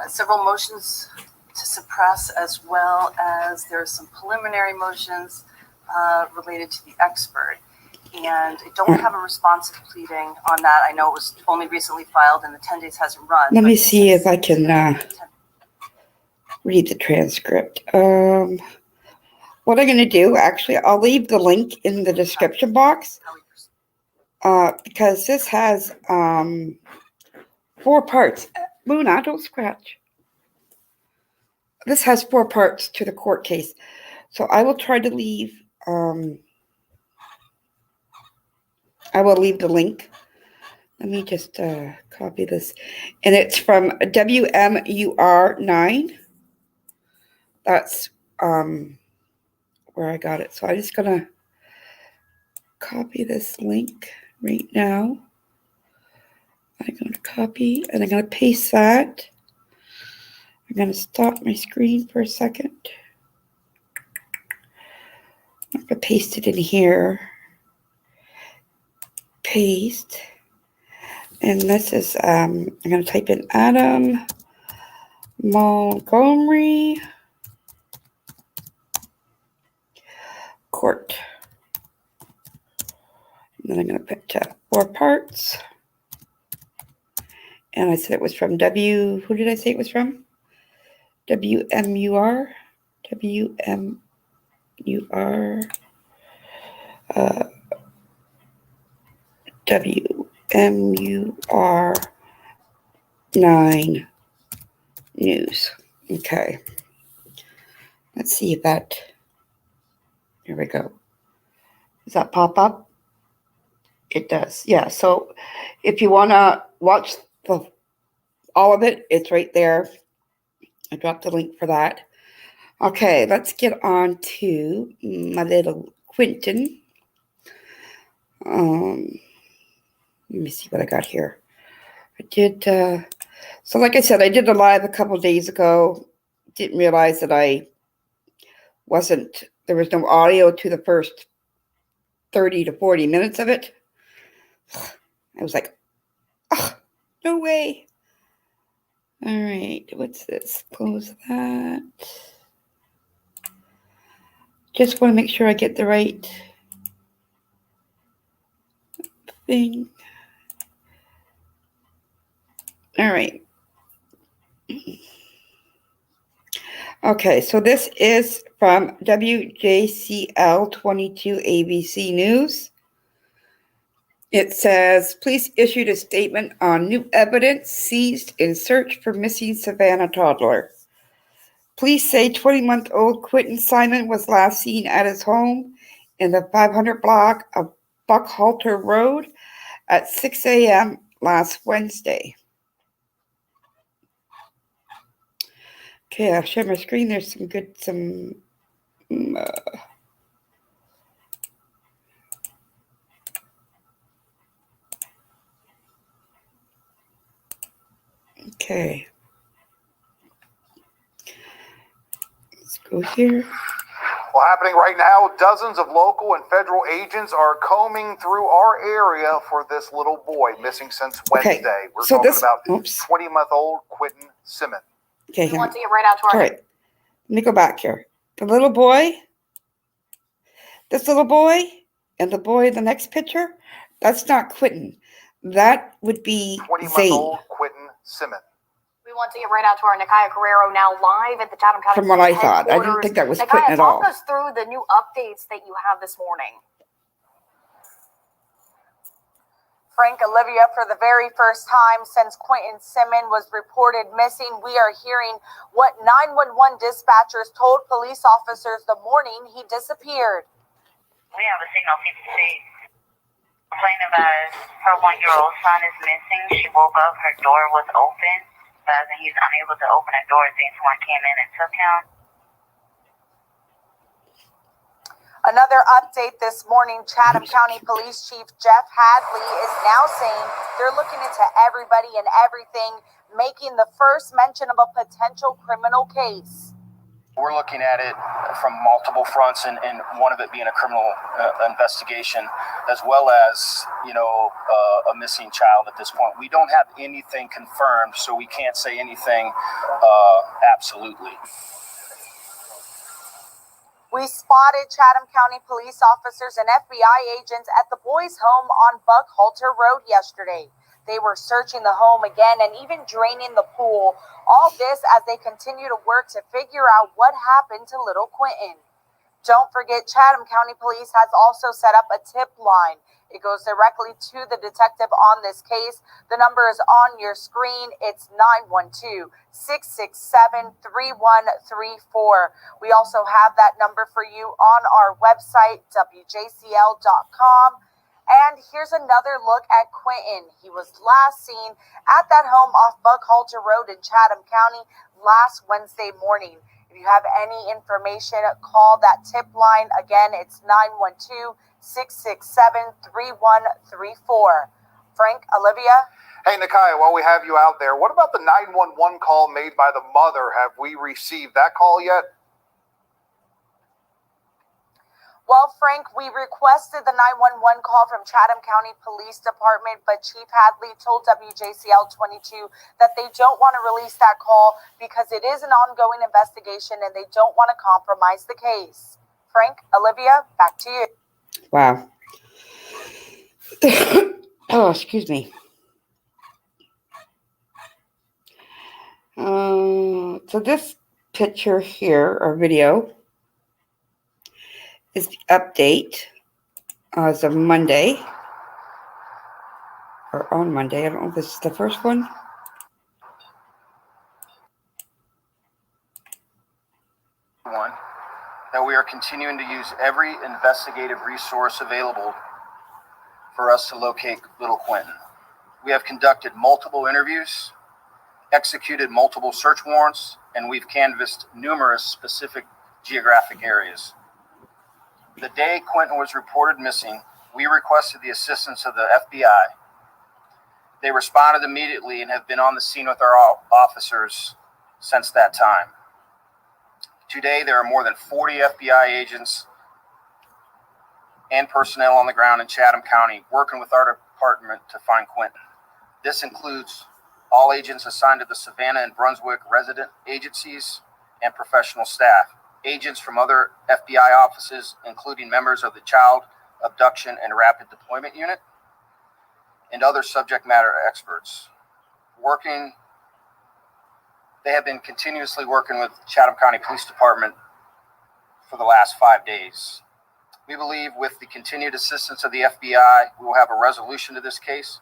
several motions to suppress, as well as there are some preliminary motions related to the expert. And I don't have a responsive pleading on that. I know it was only recently filed and the 10 days hasn't run. Let me see if I can read the transcript. What I'm going to do, actually, I'll leave the link in the description box because this has 4 parts. Luna, don't scratch. This has 4 parts to the court case. So I will try to leave, I will leave the link. Let me just copy this. And it's from WMUR 9. That's where I got it. So I'm just going to copy this link right now. I'm going to copy and I'm going to paste that. I'm going to stop my screen for a second. I'm going to paste it in here. Paste. And this is, I'm going to type in Adam Montgomery Court. And then I'm going to put 4 parts. And I said it was from who did I say it was from? WMUR. WMUR. WMUR 9 News. Okay. Let's see if that, here we go. Does that pop up? It does. Yeah. So if you want to watch all of it, it's right there. I dropped the link for that. Okay, let's get on to my little Quinton. Let me see what I got here. I did, so like I said, I did a live a couple days ago didn't realize that there was no audio to the first 30 to 40 minutes of it. I was like, oh, no way. All right, what's this? Close that. Just want to make sure I get the right thing. All right. Okay, so this is from WJCL 22 ABC News. It says, police issued a statement on new evidence seized in search for missing Savannah toddler. Police say 20-month-old Quinton Simon was last seen at his home in the 500 block of Buckhalter Road at 6 a.m. last Wednesday. Okay, I'll share my screen. There's okay. Let's go here. Well, happening right now, dozens of local and federal agents are combing through our area for this little boy missing since Wednesday. Okay, We're so talking about 20-month-old Quinton Simmons. Okay, We want to get right out to our... All right, let me go back here. The little boy, this little boy, and the boy in the next picture, that's not Quinton. That would be 20-month-old Quinton Simmons. We want to get right out to our Nikaya Guerrero now live at the Chatham County From what I Police thought. I didn't headquarters. think that was Nikaya, Quinton at all. talk us through the new updates that you have this morning. Frank, Olivia, for the very first time since Quinton Simmons was reported missing, we are hearing what 911 dispatchers told police officers the morning he disappeared. We have a signal 56 complaining about her 1-year-old son is missing. She woke up, her door was open, but he's unable to open a door, saying someone came in and took him. Another update this morning, Chatham County Police Chief Jeff Hadley is now saying they're looking into everybody and everything, making the first mention of a potential criminal case. We're looking at it from multiple fronts, and one of it being a criminal investigation, as well as, a missing child at this point. We don't have anything confirmed, so we can't say anything absolutely. We spotted Chatham County police officers and FBI agents at the boys' home on Buckhalter Road yesterday. They were searching the home again and even draining the pool. All this as they continue to work to figure out what happened to little Quinton. Don't forget, Chatham County Police has also set up a tip line. It goes directly to the detective on this case. The number is on your screen. It's 912-667-3134. We also have that number for you on our website, WJCL.com. And here's another look at Quinton. He was last seen at that home off Buckhalter Road in Chatham County last Wednesday morning. If you have any information, call that tip line. Again, it's 912-667-3134. Frank, Olivia? Hey, Nikaya, while we have you out there, what about the 911 call made by the mother? Have we received that call yet? Well, Frank, we requested the 911 call from Chatham County Police Department, but Chief Hadley told WJCL 22 that they don't want to release that call because it is an ongoing investigation and they don't want to compromise the case. Frank, Olivia, back to you. Wow. Oh, excuse me. So this picture here, or video, is the update as of Monday, or on Monday. I don't know if this is the first one. That we are continuing to use every investigative resource available for us to locate little Quinton. We have conducted multiple interviews, executed multiple search warrants, and we've canvassed numerous specific geographic areas. The day Quinton was reported missing, we requested the assistance of the FBI. They responded immediately and have been on the scene with our officers since that time. Today, there are more than 40 FBI agents and personnel on the ground in Chatham County working with our department to find Quinton. This includes all agents assigned to the Savannah and Brunswick resident agencies and professional staff, agents from other FBI offices, including members of the Child Abduction and Rapid Deployment Unit, and other subject matter experts. They have been continuously working with Chatham County Police Department for the last 5 days. We believe with the continued assistance of the FBI, we will have a resolution to this case.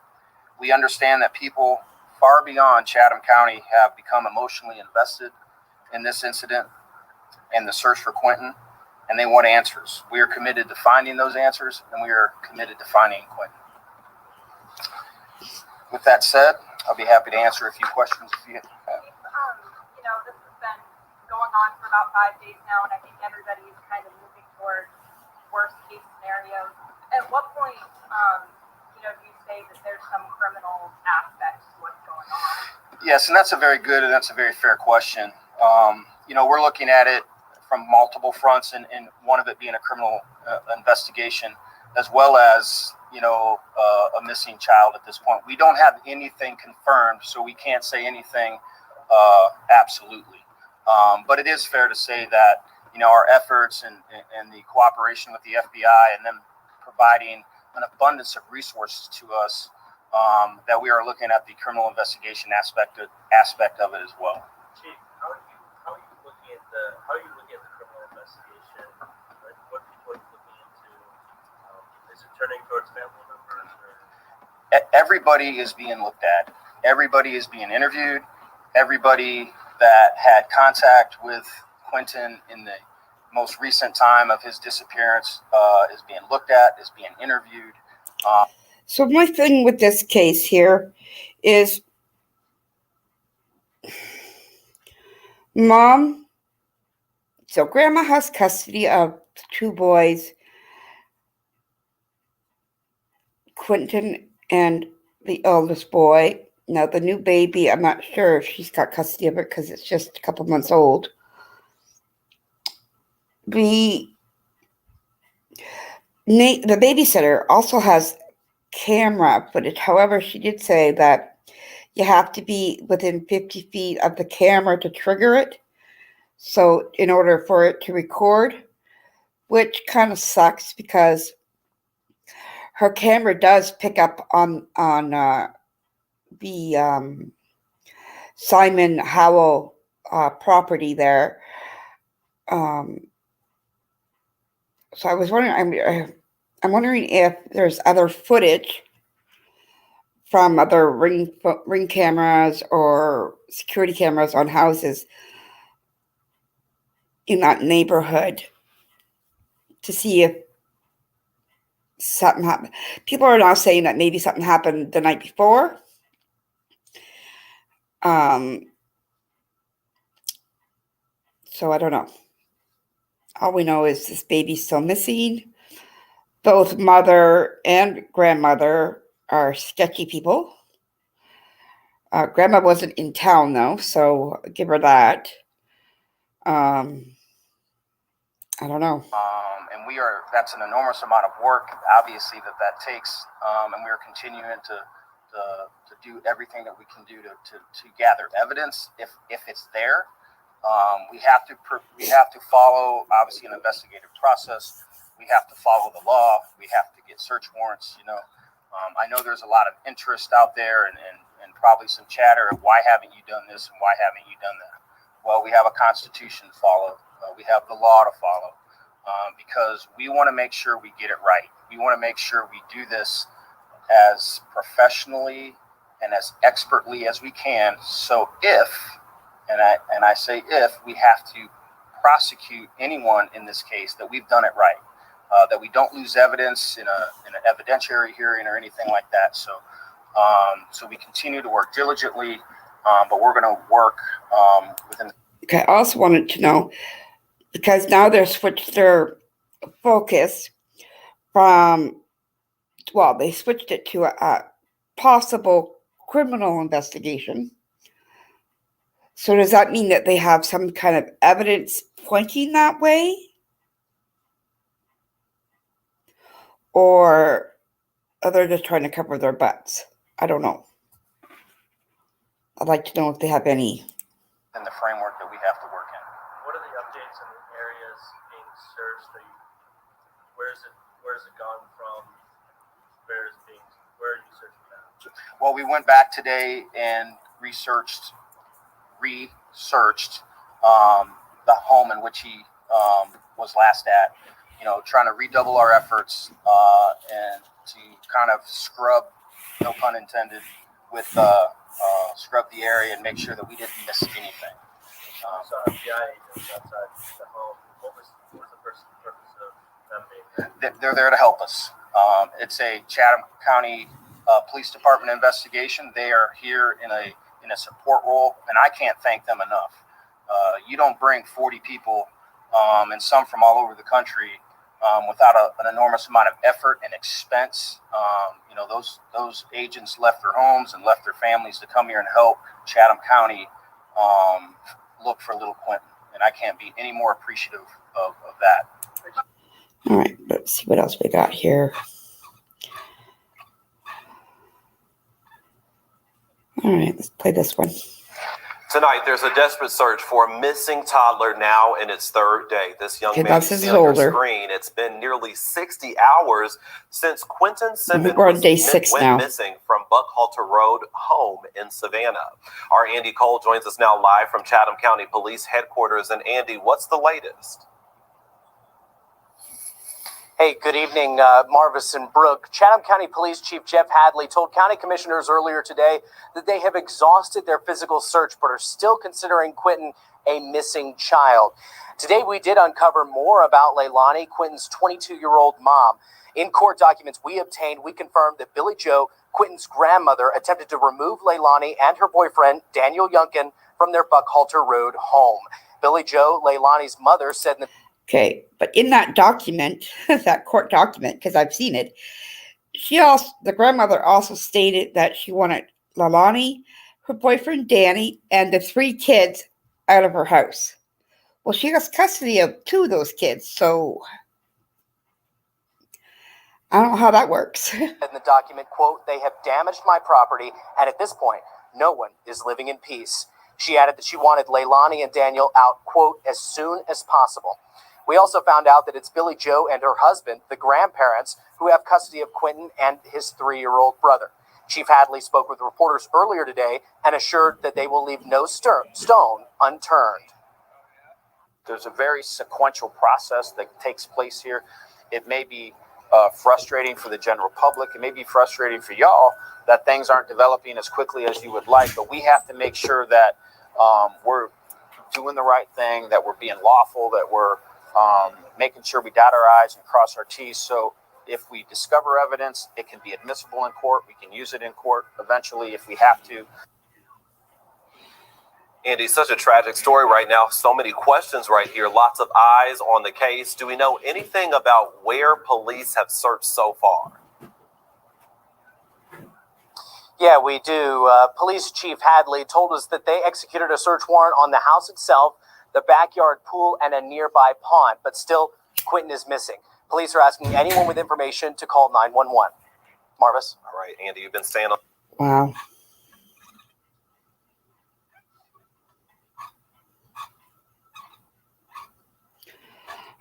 We understand that people far beyond Chatham County have become emotionally invested in this incident and the search for Quinton, and they want answers. We are committed to finding those answers, and we are committed to finding Quinton. With that said, I'll be happy to answer a few questions if you have. This has been going on for about 5 days now, and I think everybody is kind of moving towards worst case scenarios. At what point, do you say that there's some criminal aspect to what's going on? Yes, and that's a very good and that's a very fair question. We're looking at it from multiple fronts, and one of it being a criminal investigation, as well as a missing child at this point. We don't have anything confirmed, so we can't say anything absolutely. But it is fair to say that our efforts and the cooperation with the FBI and them providing an abundance of resources to us, that we are looking at the criminal investigation aspect of it as well. Chief, how are you looking at the criminal investigation? What are you looking into? Is it turning towards family members? Everybody is being looked at. Everybody is being interviewed. Everybody that had contact with Quinton in the most recent time of his disappearance is being looked at, is being interviewed. So my thing with this case here is grandma has custody of 2 boys, Quinton and the eldest boy. Now, the new baby, I'm not sure if she's got custody of it because it's just a couple months old. The babysitter also has camera footage. However, she did say that you have to be within 50 feet of the camera to trigger it. So in order for it to record, which kind of sucks because her camera does pick up on the Simon Howell property there. So I was wondering, I'm wondering if there's other footage from other ring cameras or security cameras on houses in that neighborhood to see if something happened. People are now saying that maybe something happened the night before. So I don't know. All we know is this baby's still missing. Both mother and grandmother are sketchy people. Grandma wasn't in town though, so give her that. I don't know. And that's an enormous amount of work, obviously, that takes. And we are continuing to do everything that we can do to gather evidence if it's there. We have to follow, obviously, an investigative process. We have to follow the law. We have to get search warrants. I know there's a lot of interest out there and probably some chatter of why haven't you done this and why haven't you done that? Well, we have a constitution to follow. We have the law to follow because we want to make sure we get it right. We want to make sure we do this as professionally and as expertly as we can. So and I say if, we have to prosecute anyone in this case that we've done it right, that we don't lose evidence in an evidentiary hearing or anything like that. So we continue to work diligently, but we're going to work within. Okay, I also wanted to know, because now they've switched their focus they switched it to a possible criminal investigation. So does that mean that they have some kind of evidence pointing that way, or they're just trying to cover their butts. I don't know. I'd like to know if they have any. In the framework that we have to work in. What are the updates in the areas being searched? Where is it gone from? Where are you searching now? Well, we went back today and researched the home in which he was last at. You know, trying to redouble our efforts and to kind of scrub, no pun intended, with scrub the area and make sure that we didn't miss anything. So FBI agents outside the home. What was the purpose of them being there? They're there to help us. It's a Chatham County Police Department investigation. They are here in a support role, and I can't thank them enough. You don't bring 40 people, and some from all over the country, without an enormous amount of effort and expense. You know, those agents left their homes and left their families to come here and help Chatham County look for little Quinton, and I can't be any more appreciative of that. All right, let's see what else we got here. All right, let's play this one. Tonight, there's a desperate search for a missing toddler now in its third day. This young man you see on your screen, it's been nearly 60 hours since Quinton Simmons went missing from Buckhalter Road home in Savannah. Our Andy Cole joins us now live from Chatham County Police Headquarters. And Andy, what's the latest? Hey, good evening, Marvis and Brooke. Chatham County Police Chief Jeff Hadley told county commissioners earlier today that they have exhausted their physical search but are still considering Quinton a missing child. Today, we did uncover more about Leilani, Quinton's 22-year-old mom. In court documents we obtained, we confirmed that Billy Joe, Quinton's grandmother, attempted to remove Leilani and her boyfriend, Daniel Youngkin, from their Buckhalter Road home. Billy Joe, Leilani's mother, said in the Okay, but in that document, that court document, because I've seen it, the grandmother also stated that she wanted Leilani, her boyfriend Danny, and the 3 kids out of her house. Well, she has custody of 2 of those kids, so I don't know how that works. In the document, quote, "They have damaged my property, and at this point, no one is living in peace." She added that she wanted Leilani and Daniel out, quote, "as soon as possible." We also found out that it's Billy Joe and her husband, the grandparents, who have custody of Quinton and his 3-year-old brother. Chief Hadley spoke with reporters earlier today and assured that they will leave no stone unturned. There's a very sequential process that takes place here. It may be frustrating for the general public. It may be frustrating for y'all that things aren't developing as quickly as you would like, but we have to make sure that we're doing the right thing, that we're being lawful, that we're making sure we dot our I's and cross our T's. So if we discover evidence, it can be admissible in court. We can use it in court eventually if we have to. Andy, such a tragic story right now. So many questions right here. Lots of eyes on the case. Do we know anything about where police have searched so far? Yeah, we do. Police Chief Hadley told us that they executed a search warrant on the house itself, the backyard pool, and a nearby pond. But still, Quinton is missing. Police are asking anyone with information to call 911. Marvis? All right, Andy, you've been staying on. Wow.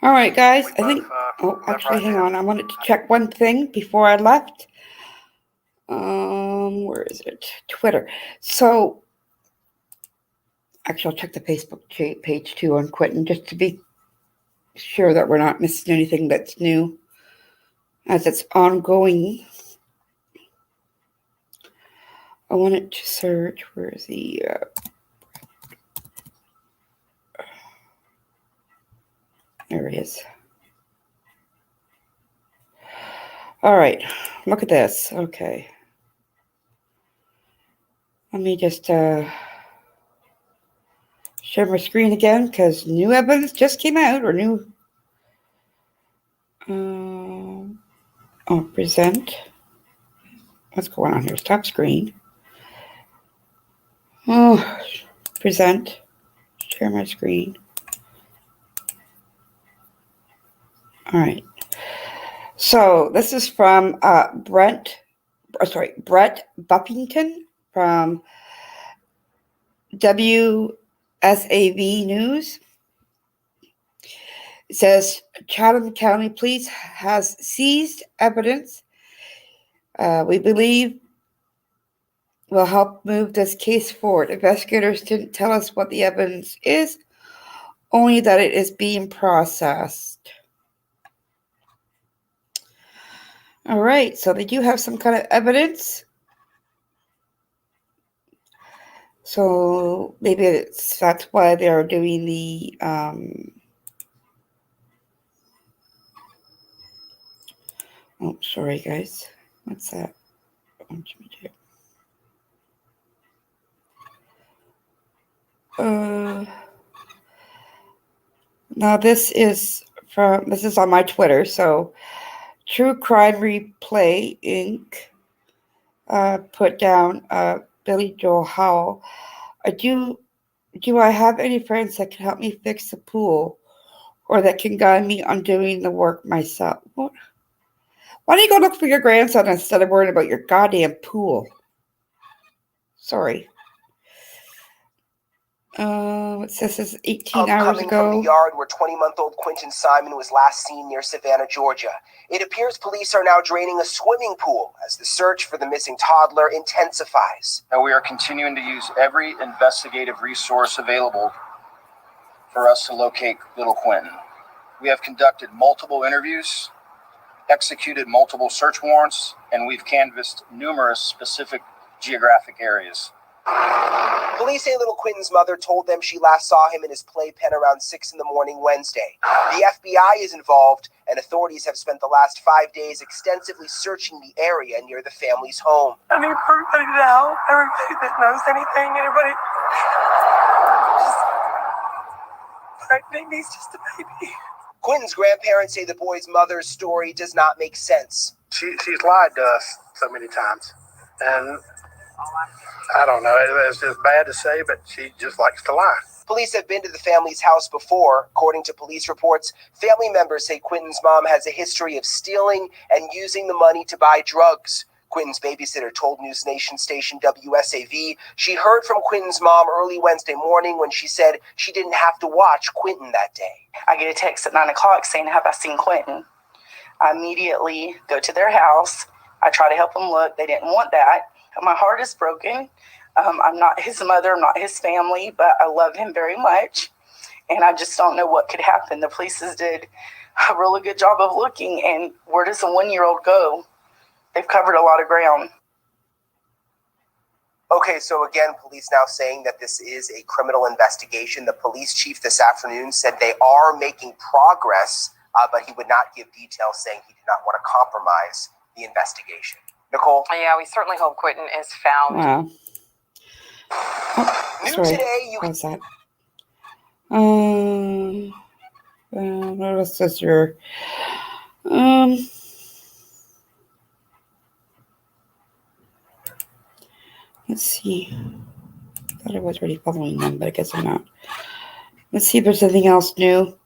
All right, guys. I think. Actually, hang on. I wanted to check one thing before I left. Where is it? Twitter. So, actually, I'll check the Facebook page too on Quinton just to be sure that we're not missing anything that's new as it's ongoing. I wanted to search. Where is the? There it is. All right, look at this. Okay. Let me just share my screen again because new evidence just came out, or new. Present. What's going on here? Stop screen. Present. Share my screen. All right. So this is from Brett Buffington from WSAV News. It says Chatham County Police has seized evidence we believe will help move this case forward. Investigators didn't tell us what the evidence is, only that it is being processed. All right, so they do have some kind of evidence. So maybe that's why they're doing the oh, sorry guys. What's that? Now this is on my Twitter. So True Crime Replay Inc. Put down Billy Joel Howell. Do I have any friends that can help me fix the pool, or that can guide me on doing the work myself? What? Why don't you go look for your grandson instead of worrying about your goddamn pool? Sorry. It says this is 18 hours coming ago. From the yard where 20-month-old Quinton Simon was last seen near Savannah, Georgia. It appears police are now draining a swimming pool as the search for the missing toddler intensifies. Now we are continuing to use every investigative resource available for us to locate little Quinton. We have conducted multiple interviews, executed multiple search warrants, and we've canvassed numerous specific geographic areas. Police say little Quinton's mother told them she last saw him in his playpen around 6 a.m. Wednesday. The FBI is involved, and authorities have spent the last 5 days extensively searching the area near the family's home. I need everybody to help, everybody that knows anything, anybody. He's just a baby. Quinton's grandparents say the boy's mother's story does not make sense. She's lied to us so many times, and I don't know, it's just bad to say, but she just likes to lie. Police have been to the family's house before. According to police reports, family members say Quinton's mom has a history of stealing and using the money to buy drugs. Quinton's babysitter told News Nation station WSAV she heard from Quinton's mom early Wednesday morning when she said she didn't have to watch Quinton that day. I get a text at 9 o'clock saying, "Have I seen Quinton?" I immediately go to their house. I try to help them look. They didn't want that. My heart is broken. I'm not his mother, I'm not his family, but I love him very much. And I just don't know what could happen. The police did a really good job of looking. And where does a 1-year-old go? They've covered a lot of ground. Okay, so again, police now saying that this is a criminal investigation. The police chief this afternoon said they are making progress, but he would not give details, saying he did not want to compromise the investigation. Nicole? Yeah, we certainly hope Quinton is found. Wow. Oh, New sorry. today, How's that? What else is there? Let's see. I thought I was already following them, but I guess I'm not. Let's see if there's anything else new.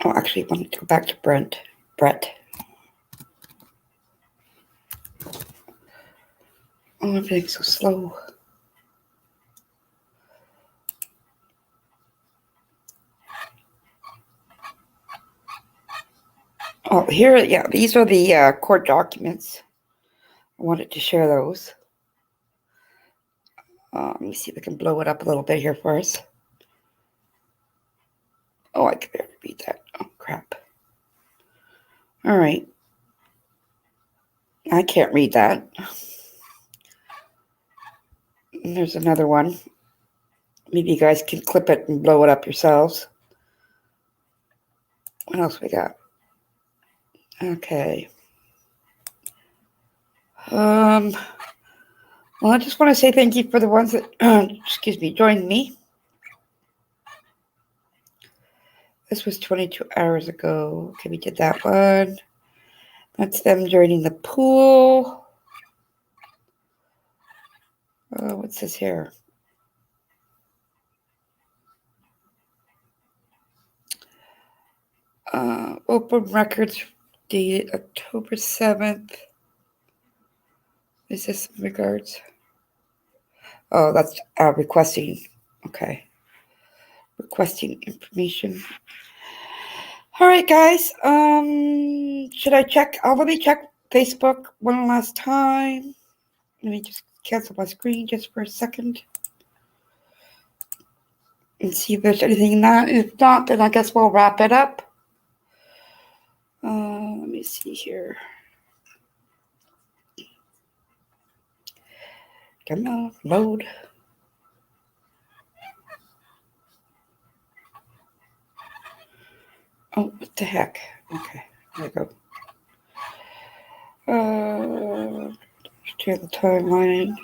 Oh, actually, let me go back to Brett. Oh, everything's so slow. Oh, here, yeah, these are the court documents. I wanted to share those. Let me see if I can blow it up a little bit here for us. Oh, I can barely read that. Oh, crap. All right. I can't read that. And there's another one. Maybe you guys can clip it and blow it up yourselves. What else we got? Okay. Well, I just want to say thank you for the ones that, joined me. This was 22 hours ago. Okay, we did that one. That's them joining the pool. What's this here? Open records dated October 7th. Is this in regards? Oh, that's requesting. Okay. Requesting information. All right, guys. Should I check? Let me check Facebook one last time. Let me just cancel my screen just for a second and see if there's anything in that. If not, then I guess we'll wrap it up. Let me see here. Come on, load. Oh, what the heck? Okay, there we go. Share the timeline.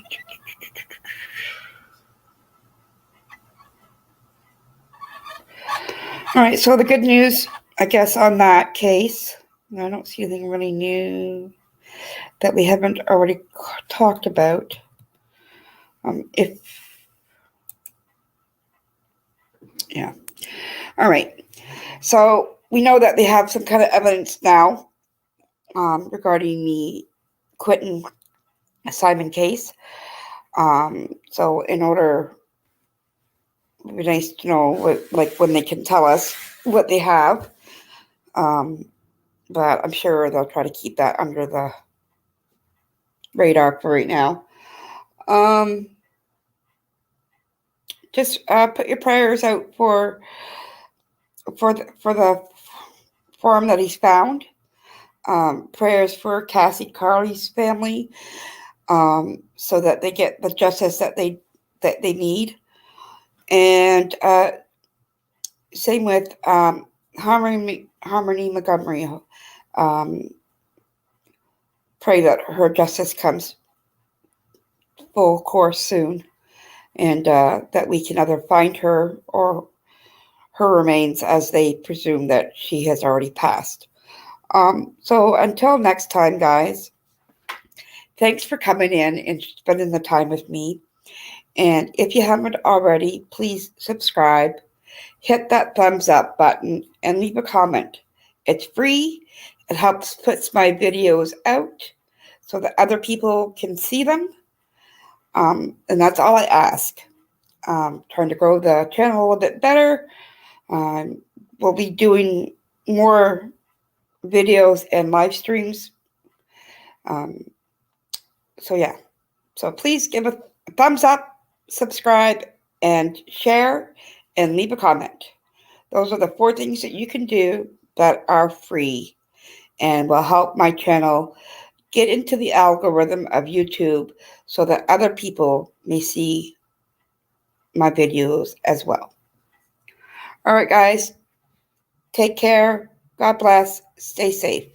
All right, so the good news, I guess, on that case, I don't see anything really new that we haven't already talked about. Yeah. All right. So we know that they have some kind of evidence now regarding the Quinton Simon case. So in order, it would be nice to know when they can tell us what they have. But I'm sure they'll try to keep that under the radar for right now. Just put your prayers out for the form that he's found. Prayers for Cassie, Carli's family, so that they get the justice that they need. And same with Harmony Montgomery. Pray that her justice comes full course soon, and that we can either find her or her remains, as they presume that she has already passed. So until next time, guys, thanks for coming in and spending the time with me. And if you haven't already, please subscribe, hit that thumbs up button, and leave a comment. It's free. It helps puts my videos out so that other people can see them. And that's all I ask. Trying to grow the channel a little bit better. We'll be doing more videos and live streams. So yeah. So please give a thumbs up, subscribe, and share, and leave a comment. Those are the 4 things that you can do that are free and will help my channel get into the algorithm of YouTube so that other people may see my videos as well. All right, guys. Take care. God bless. Stay safe.